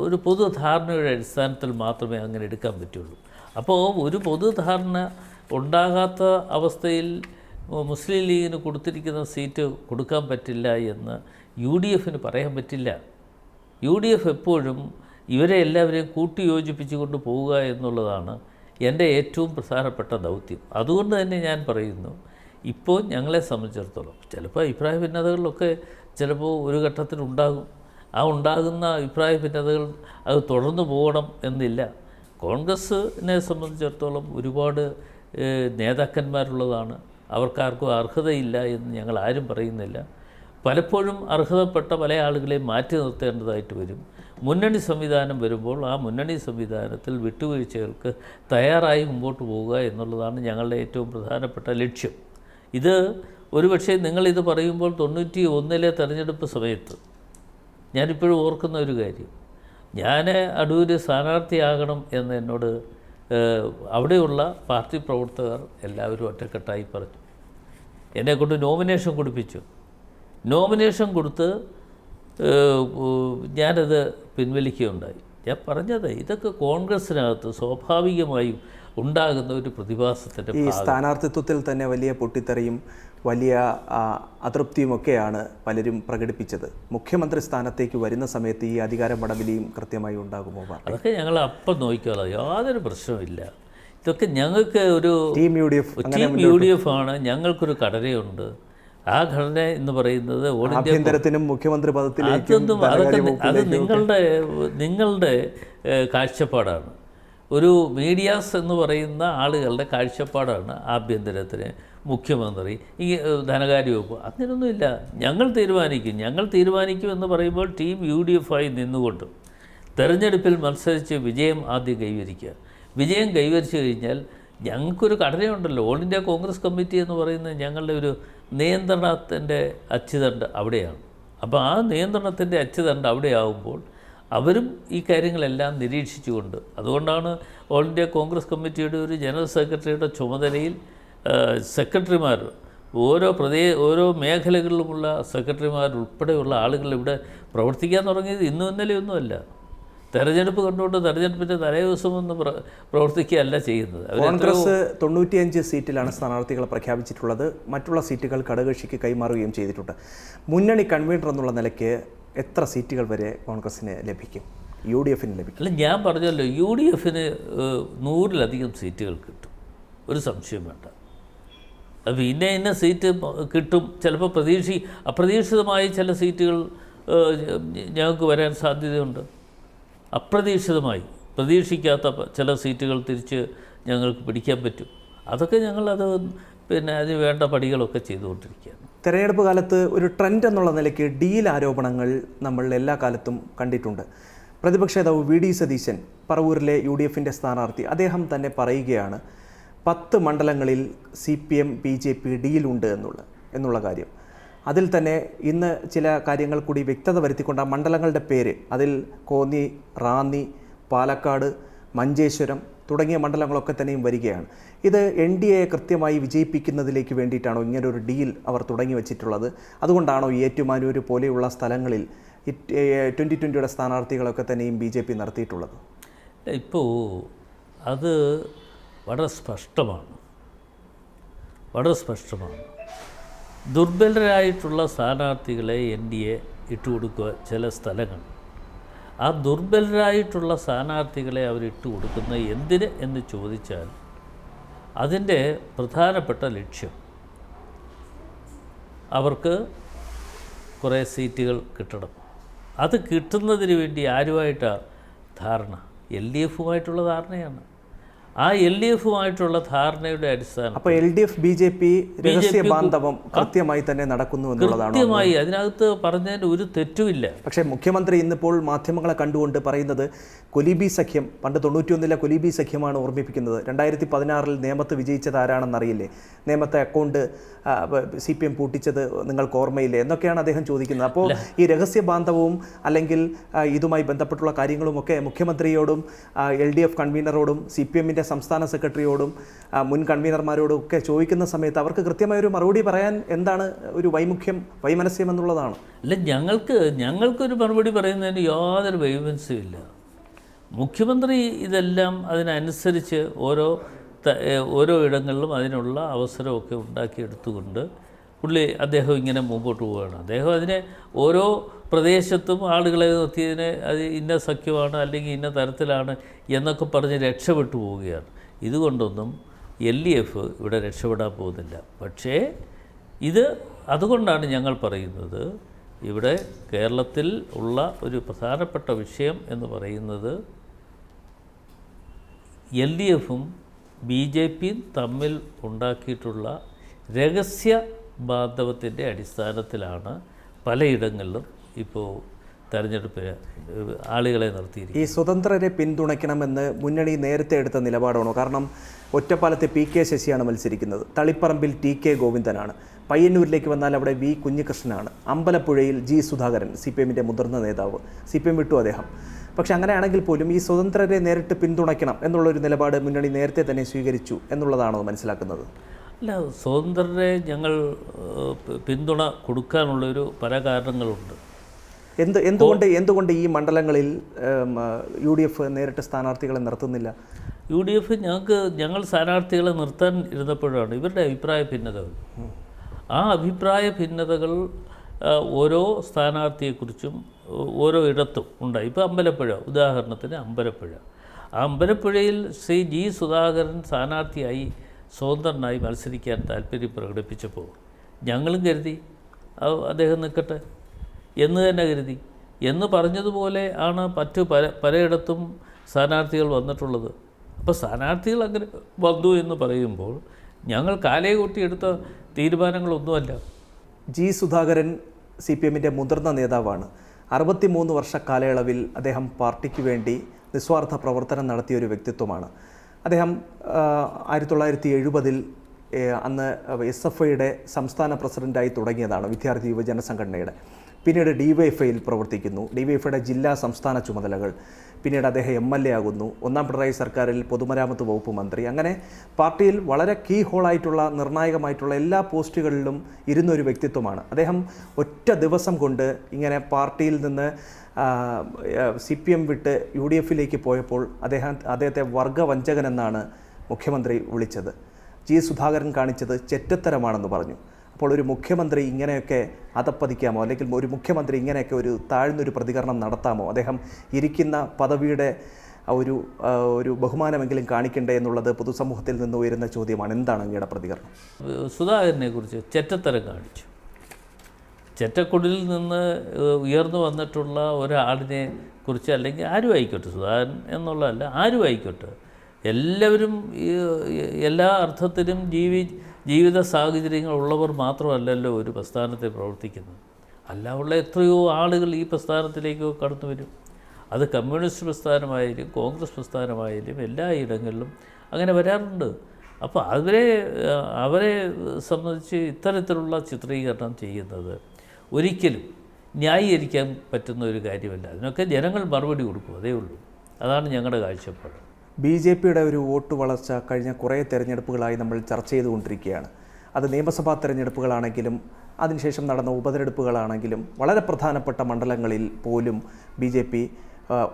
ഒരു പൊതുധാരണയുടെ അടിസ്ഥാനത്തിൽ മാത്രമേ അങ്ങനെ എടുക്കാൻ പറ്റുള്ളൂ. അപ്പോൾ ഒരു പൊതുധാരണ ഉണ്ടാകാത്ത അവസ്ഥയിൽ മുസ്ലിം ലീഗിന് കൊടുത്തിരിക്കുന്ന സീറ്റ് കൊടുക്കാൻ പറ്റില്ല എന്ന് UDF-ന് പറയാൻ പറ്റില്ല. UDF എപ്പോഴും ഇവരെ എല്ലാവരെയും കൂട്ടിയോജിപ്പിച്ചുകൊണ്ട് പോവുക എന്നുള്ളതാണ് എൻ്റെ ഏറ്റവും പ്രധാനപ്പെട്ട ദൗത്യം. അതുകൊണ്ട് തന്നെ ഞാൻ പറയുന്നു, ഇപ്പോൾ ഞങ്ങളെ സംബന്ധിച്ചിടത്തോളം ചിലപ്പോൾ അഭിപ്രായ ഭിന്നതകളിലൊക്കെ ചിലപ്പോൾ ഒരു ഘട്ടത്തിലുണ്ടാകും. ആ ഉണ്ടാകുന്ന അഭിപ്രായ ഭിന്നതകൾ അത് തുടർന്ന് പോകണം എന്നില്ല. കോൺഗ്രസ്സിനെ സംബന്ധിച്ചിടത്തോളം ഒരുപാട് നേതാക്കന്മാരുള്ളതാണ്. അവർക്കാർക്കും അർഹതയില്ല എന്ന് ഞങ്ങൾ ആരും പറയുന്നില്ല. പലപ്പോഴും അർഹതപ്പെട്ട പല ആളുകളെ മാറ്റി നിർത്തേണ്ടതായിട്ട് വരും. മുന്നണി സംവിധാനം വരുമ്പോൾ ആ മുന്നണി സംവിധാനത്തിൽ വിട്ടുവീഴ്ചകൾക്ക് തയ്യാറായി മുമ്പോട്ട് പോവുക എന്നുള്ളതാണ് ഞങ്ങളുടെ ഏറ്റവും പ്രധാനപ്പെട്ട ലക്ഷ്യം. ഇത് ഒരുപക്ഷെ നിങ്ങളിത് പറയുമ്പോൾ 91 തെരഞ്ഞെടുപ്പ് സമയത്ത് ഞാനിപ്പോഴും ഓർക്കുന്ന ഒരു കാര്യം, ഞാൻ അടൂർ സ്ഥാനാർത്ഥിയാകണം എന്ന് എന്നോട് അവിടെയുള്ള പാർട്ടി പ്രവർത്തകർ എല്ലാവരും ഒറ്റക്കെട്ടായി പറഞ്ഞു. എന്നെക്കൊണ്ട് നോമിനേഷൻ കൊടുപ്പിച്ചു. നോമിനേഷൻ കൊടുത്ത് ഞാനത് പിൻവലിക്കുകയുണ്ടായി. ഞാൻ പറഞ്ഞത് ഇതൊക്കെ കോൺഗ്രസ്സിനകത്ത് സ്വാഭാവികമായും ഉണ്ടാകുന്ന ഒരു പ്രതിഭാസത്തിൻ്റെ ഈ സ്ഥാനാർത്ഥിത്വത്തിൽ തന്നെ വലിയ പൊട്ടിത്തെറിയും വലിയ അതൃപ്തിയുമൊക്കെയാണ് പലരും പ്രകടിപ്പിച്ചത്. മുഖ്യമന്ത്രി സ്ഥാനത്തേക്ക് വരുന്ന സമയത്ത് ഈ അധികാര മടവിലിയും കൃത്യമായി ഉണ്ടാകുമോ? അതൊക്കെ ഞങ്ങൾ അപ്പം നോക്കിക്കോളാം, യാതൊരു പ്രശ്നവുമില്ല. ഇതൊക്കെ ഞങ്ങൾക്ക് ഒരു ടീം യു ഡി എഫ് ആണ്. ഞങ്ങൾക്കൊരു ഘടനയുണ്ട്. ആ ഘടന എന്ന് പറയുന്നത് ആഭ്യന്തരത്തിനും മുഖ്യമന്ത്രി പദത്തിലേക്കും അത് നിങ്ങളുടെ കാഴ്ചപ്പാടാണ്. ഒരു മീഡിയാസ് എന്ന് പറയുന്ന ആളുകളുടെ കാഴ്ചപ്പാടാണ് ആഭ്യന്തരത്തിന്, മുഖ്യമന്ത്രി, ഈ ധനകാര്യ വകുപ്പ്. അങ്ങനെയൊന്നുമില്ല. ഞങ്ങൾ തീരുമാനിക്കും എന്ന് പറയുമ്പോൾ ടീം UDF ആയി നിന്നുകൊണ്ട് തെരഞ്ഞെടുപ്പിൽ മത്സരിച്ച് വിജയം ആദ്യം കൈവരിക്കുക. വിജയം കൈവരിച്ചു കഴിഞ്ഞാൽ ഞങ്ങൾക്കൊരു ഘടനയുണ്ടല്ലോ. ഓൾ ഇന്ത്യ കോൺഗ്രസ് കമ്മിറ്റി എന്ന് പറയുന്നത് ഞങ്ങളുടെ ഒരു നിയന്ത്രണത്തിൻ്റെ അച്ചുതണ്ട് അവിടെയാണ്. അപ്പോൾ ആ നിയന്ത്രണത്തിൻ്റെ അച്ചുതണ്ട് അവിടെയാവുമ്പോൾ അവരും ഈ കാര്യങ്ങളെല്ലാം നിരീക്ഷിച്ചുകൊണ്ട്, അതുകൊണ്ടാണ് ഓൾ ഇന്ത്യ കോൺഗ്രസ് കമ്മിറ്റിയുടെ ഒരു ജനറൽ സെക്രട്ടറിയുടെ ചുമതലയിൽ സെക്രട്ടറിമാർ, ഓരോ മേഖലകളിലുമുള്ള സെക്രട്ടറിമാർ ഉൾപ്പെടെയുള്ള ആളുകൾ ഇവിടെ പ്രവർത്തിക്കാൻ തുടങ്ങിയത് ഇന്നും ഇന്നലെയൊന്നുമല്ല. തെരഞ്ഞെടുപ്പ് കണ്ടുകൊണ്ട് തെരഞ്ഞെടുപ്പിൻ്റെ തലേദിവസമൊന്നും പ്രവർത്തിക്കുകയല്ല ചെയ്യുന്നത്. കോൺഗ്രസ് 95 സീറ്റിലാണ് സ്ഥാനാർത്ഥികളെ പ്രഖ്യാപിച്ചിട്ടുള്ളത്. മറ്റുള്ള സീറ്റുകൾ ഘടകകക്ഷിക്ക് കൈമാറുകയും ചെയ്തിട്ടുണ്ട്. മുന്നണി കൺവീനർ എന്നുള്ള നിലയ്ക്ക് എത്ര സീറ്റുകൾ വരെ കോൺഗ്രസിന് ലഭിക്കും, UDF ലഭിക്കും? അല്ല, ഞാൻ പറഞ്ഞല്ലോ, UDF 100-ലധികം സീറ്റുകൾ കിട്ടും, ഒരു സംശയം വേണ്ട. അപ്പോൾ ഇന്ന സീറ്റ് കിട്ടും. ചിലപ്പോൾ അപ്രതീക്ഷിതമായി ചില സീറ്റുകൾ ഞങ്ങൾക്ക് വരാൻ സാധ്യതയുണ്ട്. അപ്രതീക്ഷിതമായി പ്രതീക്ഷിക്കാത്ത ചില സീറ്റുകൾ തിരിച്ച് ഞങ്ങൾക്ക് പിടിക്കാൻ പറ്റും. അതൊക്കെ അതിന് വേണ്ട പടികളൊക്കെ ചെയ്തുകൊണ്ടിരിക്കുകയാണ്. തെരഞ്ഞെടുപ്പ് കാലത്ത് ഒരു ട്രെൻഡ് എന്നുള്ള നിലയ്ക്ക് ഡീൽ ആരോപണങ്ങൾ നമ്മൾ എല്ലാ കാലത്തും കണ്ടിട്ടുണ്ട്. പ്രതിപക്ഷ നേതാവ് VD സതീശൻ, പറവൂരിലെ UDF സ്ഥാനാർത്ഥി, അദ്ദേഹം തന്നെ പറയുകയാണ് 10 മണ്ഡലങ്ങളിൽ CPM BJP ഡീലുണ്ട് എന്നുള്ള കാര്യം. അതിൽ തന്നെ ഇന്ന് ചില കാര്യങ്ങൾ കൂടി വ്യക്തത വരുത്തിക്കൊണ്ട് ആ മണ്ഡലങ്ങളുടെ പേര്, അതിൽ കോന്നി, റാന്നി, പാലക്കാട്, മഞ്ചേശ്വരം തുടങ്ങിയ മണ്ഡലങ്ങളൊക്കെ തന്നെയും വരികയാണ്. ഇത് NDA കൃത്യമായി വിജയിപ്പിക്കുന്നതിലേക്ക് വേണ്ടിയിട്ടാണോ ഇങ്ങനൊരു ഡീൽ അവർ തുടങ്ങി വച്ചിട്ടുള്ളത്? അതുകൊണ്ടാണോ ഏറ്റുമാനൂർ പോലെയുള്ള സ്ഥലങ്ങളിൽ 2020 സ്ഥാനാർത്ഥികളൊക്കെ തന്നെയും BJP നടത്തിയിട്ടുള്ളത്? ഇപ്പോൾ അത് വളരെ സ്പഷ്ടമാണ്. ദുർബലരായിട്ടുള്ള സ്ഥാനാർത്ഥികളെ NDA ഇട്ടുകൊടുക്കുക ചില സ്ഥലങ്ങൾ. ആ ദുർബലരായിട്ടുള്ള സ്ഥാനാർത്ഥികളെ അവരിട്ട് കൊടുക്കുന്ന എന്തിന് എന്ന് ചോദിച്ചാൽ അതിൻ്റെ പ്രധാനപ്പെട്ട ലക്ഷ്യം അവർക്ക് കുറേ സീറ്റുകൾ കിട്ടണം. അത് കിട്ടുന്നതിന് വേണ്ടി ആരുമായിട്ടാണ് ധാരണ? LDFുമായിട്ടുള്ള ധാരണയാണ്. ആ LDFുമായിട്ടുള്ള ധാരണയുടെ അടിസ്ഥാനം അപ്പോൾ LDF BJP രഹസ്യ ബാന്ധവം കൃത്യമായി തന്നെ നടക്കുന്നു എന്നുള്ളതാണ്. കൃത്യമായി അതിനകത്ത് പറഞ്ഞതിന് ഒരു തെറ്റുമില്ല. പക്ഷേ മുഖ്യമന്ത്രി ഇന്നിപ്പോൾ മാധ്യമങ്ങളെ കണ്ടുകൊണ്ട് പറയുന്നത് കൊലീബി സഖ്യം, പണ്ട് 91-ലെ കൊലീബി സഖ്യമാണ് ഓർമ്മിപ്പിക്കുന്നത്. 2016-ൽ നേമത്ത് വിജയിച്ചത് ആരാണെന്നറിയില്ലേ? നേമത്തെ അക്കൗണ്ട് CPM പൂട്ടിച്ചത് നിങ്ങൾക്ക് ഓർമ്മയില്ലേ എന്നൊക്കെയാണ് അദ്ദേഹം ചോദിക്കുന്നത്. അപ്പോൾ ഈ രഹസ്യ ബാന്ധവവും അല്ലെങ്കിൽ ഇതുമായി ബന്ധപ്പെട്ടുള്ള കാര്യങ്ങളുമൊക്കെ മുഖ്യമന്ത്രിയോടും LDF കൺവീനറോടും CPM-ന്റെ സംസ്ഥാന സെക്രട്ടറിയോടും മുൻ കൺവീനർമാരോടും ഒക്കെ ചോദിക്കുന്ന സമയത്ത് അവർക്ക് കൃത്യമായൊരു മറുപടി പറയാൻ എന്താണ് ഒരു വൈമനസ്യം എന്നുള്ളതാണ്. അല്ല, ഞങ്ങൾക്കൊരു മറുപടി പറയുന്നതിന് യാതൊരു വൈമനസ്യവും ഇല്ല. മുഖ്യമന്ത്രി ഇതെല്ലാം അതിനനുസരിച്ച് ഓരോ ഇടങ്ങളിലും അതിനുള്ള അവസരമൊക്കെ ഉണ്ടാക്കിയെടുത്തുകൊണ്ട് അദ്ദേഹം ഇങ്ങനെ മുമ്പോട്ട് പോവുകയാണ്. അദ്ദേഹം അതിനെ ഓരോ പ്രദേശത്തും ആളുകളെ നിർത്തിയതിനെ അത് ഇന്ന സഖ്യമാണ് അല്ലെങ്കിൽ ഇന്ന തരത്തിലാണ് എന്നൊക്കെ പറഞ്ഞ് രക്ഷപ്പെട്ടു പോവുകയാണ്. ഇതുകൊണ്ടൊന്നും LDF ഇവിടെ രക്ഷപ്പെടാൻ പോകുന്നില്ല. പക്ഷേ അതുകൊണ്ടാണ് ഞങ്ങൾ പറയുന്നത്, ഇവിടെ കേരളത്തിൽ ഉള്ള ഒരു പ്രധാനപ്പെട്ട വിഷയം എന്ന് പറയുന്നത് LDFും BJPയും തമ്മിൽ ഉണ്ടാക്കിയിട്ടുള്ള രഹസ്യ ബാന്ധവത്തിൻ്റെ അടിസ്ഥാനത്തിലാണ് പലയിടങ്ങളിലും ഇപ്പോൾ തെരഞ്ഞെടുപ്പിന് ആളുകളെ നിർത്തിയിരിക്കും. ഈ സ്വതന്ത്രരെ പിന്തുണയ്ക്കണമെന്ന് മുന്നണി നേരത്തെ എടുത്ത നിലപാടാണോ? കാരണം ഒറ്റപ്പാലത്തെ PK ശശിയാണ് മത്സരിക്കുന്നത്, തളിപ്പറമ്പിൽ TK ഗോവിന്ദനാണ്, പയ്യന്നൂരിലേക്ക് വന്നാൽ അവിടെ വി കുഞ്ഞികൃഷ്ണനാണ്. അമ്പലപ്പുഴയിൽ ജി സുധാകരൻ, CPM-ൻ്റെ മുതിർന്ന നേതാവ്. CPM വിട്ടു അദ്ദേഹം. പക്ഷെ അങ്ങനെയാണെങ്കിൽ പോലും ഈ സ്വതന്ത്രരെ നേരിട്ട് പിന്തുണയ്ക്കണം എന്നുള്ളൊരു നിലപാട് മുന്നണി നേരത്തെ തന്നെ സ്വീകരിച്ചു എന്നുള്ളതാണോ മനസ്സിലാക്കുന്നത്? അല്ല, സ്വതന്ത്രരെ ഞങ്ങൾ പിന്തുണ കൊടുക്കാനുള്ളൊരു പല കാരണങ്ങളുണ്ട്. എന്തുകൊണ്ട് ഈ മണ്ഡലങ്ങളിൽ UDF നേരിട്ട് സ്ഥാനാർത്ഥികളെ നിർത്തുന്നില്ല? UDF ഞങ്ങൾ സ്ഥാനാർത്ഥികളെ നിർത്താൻ ഇരുന്നപ്പോഴാണ് ഇവരുടെ അഭിപ്രായ ഭിന്നതകൾ. ആ അഭിപ്രായ ഭിന്നതകൾ ഓരോ സ്ഥാനാർത്ഥിയെക്കുറിച്ചും ഓരോ ഇടത്തും ഉണ്ടായി. ഇപ്പോൾ അമ്പലപ്പുഴ, ഉദാഹരണത്തിന് അമ്പലപ്പുഴ. ആ അമ്പലപ്പുഴയിൽ ശ്രീ ജി സുധാകരൻ സ്ഥാനാർത്ഥിയായി സ്വതന്ത്രനായി മത്സരിക്കാൻ താല്പര്യം പ്രകടിപ്പിച്ചപ്പോൾ ഞങ്ങളും കരുതി അദ്ദേഹം നിൽക്കട്ടെ എന്ന് തന്നെ കരുതി. എന്ന് പറഞ്ഞതുപോലെ ആണ് പലയിടത്തും സ്ഥാനാർത്ഥികൾ വന്നിട്ടുള്ളത്. അപ്പോൾ സ്ഥാനാർത്ഥികൾ അങ്ങനെ വന്നു എന്ന് പറയുമ്പോൾ ഞങ്ങൾ കാലേ കൂട്ടിയെടുത്ത തീരുമാനങ്ങളൊന്നുമല്ല. ജി സുധാകരൻ CPM-ൻ്റെ മുതിർന്ന നേതാവാണ്. 63 വർഷ കാലയളവിൽ അദ്ദേഹം പാർട്ടിക്ക് വേണ്ടി നിസ്വാർത്ഥ പ്രവർത്തനം നടത്തിയൊരു വ്യക്തിത്വമാണ്. അദ്ദേഹം 1970-ൽ അന്ന് SFIയുടെ സംസ്ഥാന പ്രസിഡൻ്റായി തുടങ്ങിയതാണ്, വിദ്യാർത്ഥി യുവജന സംഘടനയുടെ. പിന്നീട് DYFIയിൽ പ്രവർത്തിക്കുന്നു. DYFIയുടെ ജില്ലാ സംസ്ഥാന ചുമതലകൾ. പിന്നീട് അദ്ദേഹം MLA ആകുന്നു. ഒന്നാം പിണറായി സർക്കാരിൽ പൊതുമരാമത്ത് വകുപ്പ് മന്ത്രി. അങ്ങനെ പാർട്ടിയിൽ വളരെ കീ ഹോളായിട്ടുള്ള നിർണായകമായിട്ടുള്ള എല്ലാ പോസ്റ്റുകളിലും ഇരുന്നൊരു വ്യക്തിത്വമാണ് അദ്ദേഹം. ഒറ്റ ദിവസം കൊണ്ട് ഇങ്ങനെ പാർട്ടിയിൽ നിന്ന് CPM വിട്ട് UDFിലേക്ക് പോയപ്പോൾ അദ്ദേഹത്തെ വർഗവഞ്ചകനെന്നാണ് മുഖ്യമന്ത്രി വിളിച്ചത്. ജി സുധാകരൻ കാണിച്ചത് ചെറ്റത്തരമാണെന്ന് പറഞ്ഞു. അപ്പോൾ ഒരു മുഖ്യമന്ത്രി ഇങ്ങനെയൊക്കെ അധപ്പതിക്കാമോ? അല്ലെങ്കിൽ ഒരു മുഖ്യമന്ത്രി ഇങ്ങനെയൊക്കെ ഒരു താഴ്ന്നൊരു പ്രതികരണം നടത്താമോ? അദ്ദേഹം ഇരിക്കുന്ന പദവിയുടെ ഒരു ബഹുമാനമെങ്കിലും കാണിക്കണ്ടേ എന്നുള്ളത് പൊതുസമൂഹത്തിൽ നിന്ന് ഉയരുന്ന ചോദ്യമാണ്. എന്താണ് അങ്ങയുടെ പ്രതികരണം? സുധാകരനെ കുറിച്ച് ചെറ്റത്തരം കാണിച്ചു. ചെറ്റക്കുടിലിൽ നിന്ന് ഉയർന്നു വന്നിട്ടുള്ള ഒരാളിനെ കുറിച്ച്, അല്ലെങ്കിൽ ആരും ആയിക്കോട്ടെ, സുധാകരൻ എന്നുള്ളതല്ല, ആരും ആയിക്കോട്ടെ, എല്ലാവരും എല്ലാ അർത്ഥത്തിലും ജീവിത സാഹചര്യങ്ങൾ ഉള്ളവർ മാത്രമല്ലല്ലോ ഒരു പ്രസ്ഥാനത്തെ പ്രവർത്തിക്കുന്നത്. അല്ലാതെ എത്രയോ ആളുകൾ ഈ പ്രസ്ഥാനത്തിലേക്ക് കടന്നു വരും. അത് കമ്മ്യൂണിസ്റ്റ് പ്രസ്ഥാനമായാലും കോൺഗ്രസ് പ്രസ്ഥാനമായാലും എല്ലാ ഇടങ്ങളിലും അങ്ങനെ വരാറുണ്ട്. അപ്പോൾ അവരെ സംബന്ധിച്ച് ഇത്തരത്തിലുള്ള ചിത്രീകരണം ചെയ്യുന്നത് ഒരിക്കലും ന്യായീകരിക്കാൻ പറ്റുന്ന ഒരു കാര്യമല്ല. അതിനൊക്കെ ജനങ്ങൾ മറുപടി കൊടുക്കും, അതേ ഉള്ളൂ. അതാണ് ഞങ്ങളുടെ കാഴ്ചപ്പാട്. BJPയുടെ ഒരു വോട്ട് വളർച്ച കഴിഞ്ഞ കുറേ തെരഞ്ഞെടുപ്പുകളായി നമ്മൾ ചർച്ച ചെയ്തുകൊണ്ടിരിക്കുകയാണ്. അത് നിയമസഭാ തെരഞ്ഞെടുപ്പുകളാണെങ്കിലും അതിനുശേഷം നടന്ന ഉപതെരഞ്ഞെടുപ്പുകളാണെങ്കിലും വളരെ പ്രധാനപ്പെട്ട മണ്ഡലങ്ങളിൽ പോലും BJP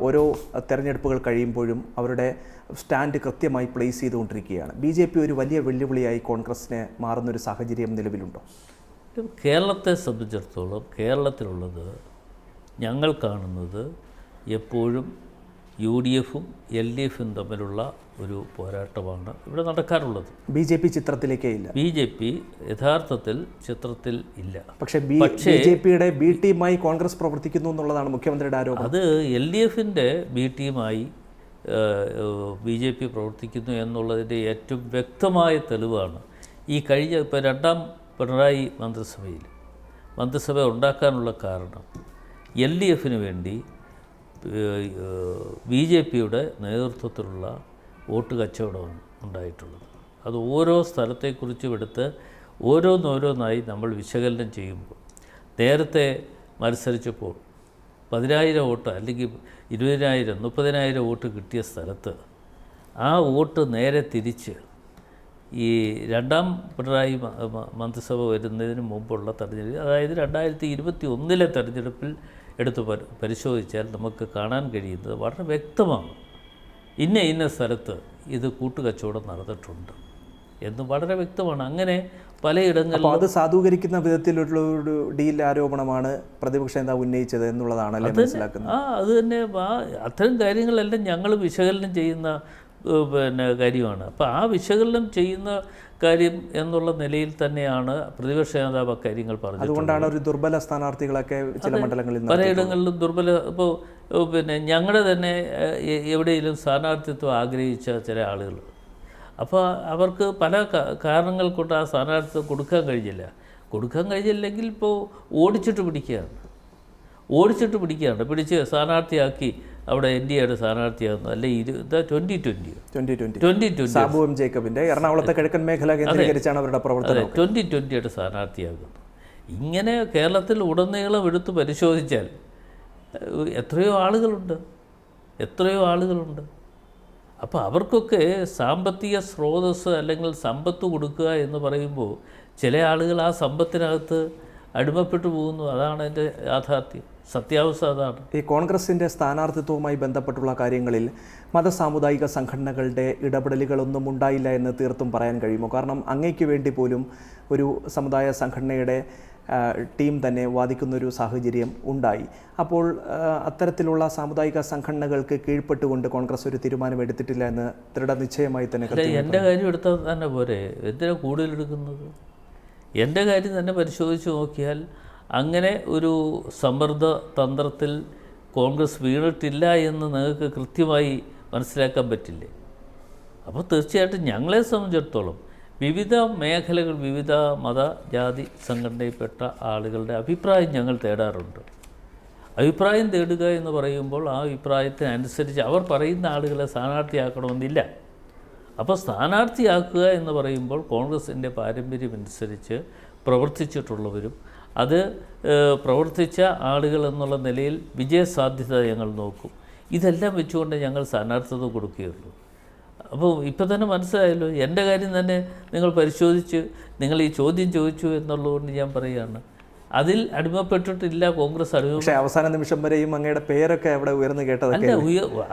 ഓരോ തെരഞ്ഞെടുപ്പുകൾ കഴിയുമ്പോഴും അവരുടെ സ്റ്റാൻഡ് കൃത്യമായി പ്ലേസ് ചെയ്തുകൊണ്ടിരിക്കുകയാണ്. BJP ഒരു വലിയ വെല്ലുവിളിയായി കോൺഗ്രസിന് മാറുന്നൊരു സാഹചര്യം നിലവിലുണ്ടോ? കേരളത്തെ സംബന്ധിച്ചിടത്തോളം കേരളത്തിലുള്ളത് ഞങ്ങൾ കാണുന്നത് എപ്പോഴും UDFും LDFും തമ്മിലുള്ള ഒരു പോരാട്ടമാണ് ഇവിടെ നടക്കാറുള്ളത്. BJP ചിത്രത്തിലേക്കേ ഇല്ല. BJP യഥാർത്ഥത്തിൽ ചിത്രത്തിൽ ഇല്ല. പക്ഷേ BJPയുടെ B ടീമായി കോൺഗ്രസ് പ്രവർത്തിക്കുന്നു എന്നുള്ളതാണ് മുഖ്യമന്ത്രിയുടെ ആരോപണം. അത് LDFിൻ്റെ B ടീമായി BJP പ്രവർത്തിക്കുന്നു എന്നുള്ളതിൻ്റെ ഏറ്റവും വ്യക്തമായ തെളിവാണ് ഈ കഴിഞ്ഞ ഇപ്പോൾ രണ്ടാം പിണറായി മന്ത്രിസഭ ഉണ്ടാക്കാനുള്ള കാരണം LDFിന് വേണ്ടി BJPയുടെ നേതൃത്വത്തിലുള്ള വോട്ട് കച്ചവടമാണ് ഉണ്ടായിട്ടുള്ളത്. അത് ഓരോ സ്ഥലത്തെക്കുറിച്ചും എടുത്ത് ഓരോന്നോരോന്നായി നമ്മൾ വിശകലനം ചെയ്യുമ്പോൾ നേരത്തെ മത്സരിച്ചപ്പോൾ 10,000 വോട്ട് അല്ലെങ്കിൽ 20,000 30,000 വോട്ട് കിട്ടിയ സ്ഥലത്ത് ആ വോട്ട് നേരെ തിരിച്ച് ഈ രണ്ടാം പിണറായി മന്ത്രിസഭ വരുന്നതിന് മുമ്പുള്ള തെരഞ്ഞെടുപ്പ്, അതായത് 2021 തെരഞ്ഞെടുപ്പിൽ എടുത്ത് പരിശോധിച്ചാൽ നമുക്ക് കാണാൻ കഴിയുന്നത് വളരെ വ്യക്തമാണ്. ഇന്ന സ്ഥലത്ത് ഇത് കൂട്ടുകച്ചവടം നടന്നിട്ടുണ്ട് എന്ന് വളരെ വ്യക്തമാണ്. അങ്ങനെ പലയിടങ്ങളിലും അത് സാധൂകരിക്കുന്ന വിധത്തിലുള്ള ഒരു ഡീൽ ആരോപണമാണ് പ്രതിപക്ഷ നേതാവ് ഉന്നയിച്ചത് എന്നുള്ളതാണ് മനസ്സിലാക്കുന്നത്. അത് തന്നെ അത്തരം കാര്യങ്ങളെല്ലാം ഞങ്ങൾ വിശകലനം ചെയ്യുന്ന കാര്യമാണ്. അപ്പോൾ ആ വിശകലനം ചെയ്യുന്ന കാര്യം എന്നുള്ള നിലയിൽ തന്നെയാണ് പ്രതിപക്ഷ നേതാവ് കാര്യങ്ങൾ പറഞ്ഞത്. അതുകൊണ്ടാണ് ഒരു ദുർബല സ്ഥാനാർത്ഥികളൊക്കെ ചില മണ്ഡലങ്ങളിൽ പലയിടങ്ങളിലും ഇപ്പോൾ ഞങ്ങളുടെ തന്നെ എവിടെയെങ്കിലും സ്ഥാനാർത്ഥിത്വം ആഗ്രഹിച്ച ചില ആളുകൾ, അപ്പോൾ അവർക്ക് പല കാരണങ്ങൾ കൊണ്ട് ആ സ്ഥാനാർത്ഥിത്വം കൊടുക്കാൻ കഴിഞ്ഞില്ലെങ്കിൽ ഇപ്പോൾ ഓടിച്ചിട്ട് പിടിച്ച് സ്ഥാനാർത്ഥിയാക്കി അവിടെ NDAയുടെ സ്ഥാനാർത്ഥിയാകുന്നത്, അല്ലെ 2020 സാബു എം ജേക്കബിന്റെ എറണാകുളത്തെ കിഴക്കൻ മേഖല കേന്ദ്രീകരിച്ചാണ് അവരുടെ പ്രവർത്തനം. 2020യുടെ സ്ഥാനാർത്ഥിയാകുന്നു. ഇങ്ങനെ കേരളത്തിൽ ഉടനീളം എടുത്ത് പരിശോധിച്ചാൽ എത്രയോ ആളുകളുണ്ട്. അപ്പോൾ അവർക്കൊക്കെ സാമ്പത്തിക സ്രോതസ്സ് അല്ലെങ്കിൽ സമ്പത്ത് കൊടുക്കുക എന്ന് പറയുമ്പോൾ ചില ആളുകൾ ആ സമ്പത്തിനകത്ത് അടിമപ്പെട്ടു പോകുന്നു. അതാണ് എൻ്റെ യാഥാർത്ഥ്യം, സത്യാവസ്ഥ അതാണ്. ഈ കോൺഗ്രസിൻ്റെ സ്ഥാനാർത്ഥിത്വവുമായി ബന്ധപ്പെട്ടുള്ള കാര്യങ്ങളിൽ മതസാമുദായിക സംഘടനകളുടെ ഇടപെടലുകളൊന്നും ഉണ്ടായില്ല എന്ന് തീർത്തും പറയാൻ കഴിയുമോ? കാരണം അങ്ങയ്ക്ക് വേണ്ടി പോലും ഒരു സമുദായ സംഘടനയുടെ ടീം തന്നെ വാദിക്കുന്നൊരു സാഹചര്യം ഉണ്ടായി. അപ്പോൾ അത്തരത്തിലുള്ള സാമുദായിക സംഘടനകൾക്ക് കീഴ്പ്പെട്ടുകൊണ്ട് കോൺഗ്രസ് ഒരു തീരുമാനം എടുത്തിട്ടില്ല എന്ന് ദൃഢനിശ്ചയമായി തന്നെ. എൻ്റെ കാര്യം എടുത്താൽ തന്നെ പോരെ, എന്തിനാണ് കൂടുതലെടുക്കുന്നത്? എൻ്റെ കാര്യം തന്നെ പരിശോധിച്ച് നോക്കിയാൽ അങ്ങനെ ഒരു സമ്മർദ്ദ തന്ത്രത്തിൽ കോൺഗ്രസ് വീണിട്ടില്ല എന്ന് നിങ്ങൾക്ക് കൃത്യമായി മനസ്സിലാക്കാൻ പറ്റില്ലേ? അപ്പോൾ തീർച്ചയായിട്ടും ഞങ്ങളെ സംബന്ധിച്ചിടത്തോളം വിവിധ മേഖലകൾ, വിവിധ മത ജാതി സംഘടനയിൽപ്പെട്ട ആളുകളുടെ അഭിപ്രായം ഞങ്ങൾ തേടാറുണ്ട്. അഭിപ്രായം തേടുക എന്ന് പറയുമ്പോൾ ആ അഭിപ്രായത്തിനനുസരിച്ച് അവർ പറയുന്ന ആളുകളെ സ്ഥാനാർത്ഥിയാക്കണമെന്നില്ല. അപ്പോൾ സ്ഥാനാർത്ഥിയാക്കുക എന്ന് പറയുമ്പോൾ കോൺഗ്രസിൻ്റെ പാരമ്പര്യമനുസരിച്ച് പ്രവർത്തിച്ചിട്ടുള്ളവരും അത് പ്രവർത്തിച്ച ആളുകൾ എന്നുള്ള നിലയിൽ വിജയസാധ്യത ഞങ്ങൾ നോക്കും. ഇതെല്ലാം വെച്ചുകൊണ്ട് ഞങ്ങൾ സ്ഥാനാർത്ഥിത്വം കൊടുക്കുകയുള്ളൂ. അപ്പോൾ ഇപ്പോൾ തന്നെ മനസ്സിലായല്ലോ, എൻ്റെ കാര്യം തന്നെ നിങ്ങൾ പരിശോധിച്ച് നിങ്ങൾ ഈ ചോദ്യം ചോദിച്ചു എന്നുള്ളതുകൊണ്ട് ഞാൻ പറയുകയാണ്, അതിൽ അടിമപ്പെട്ടിട്ടില്ല കോൺഗ്രസ്. പക്ഷേ അവസാന നിമിഷം വരെയും അങ്ങയുടെ പേരൊക്കെ അവിടെ ഉയർന്നു കേട്ടതല്ല.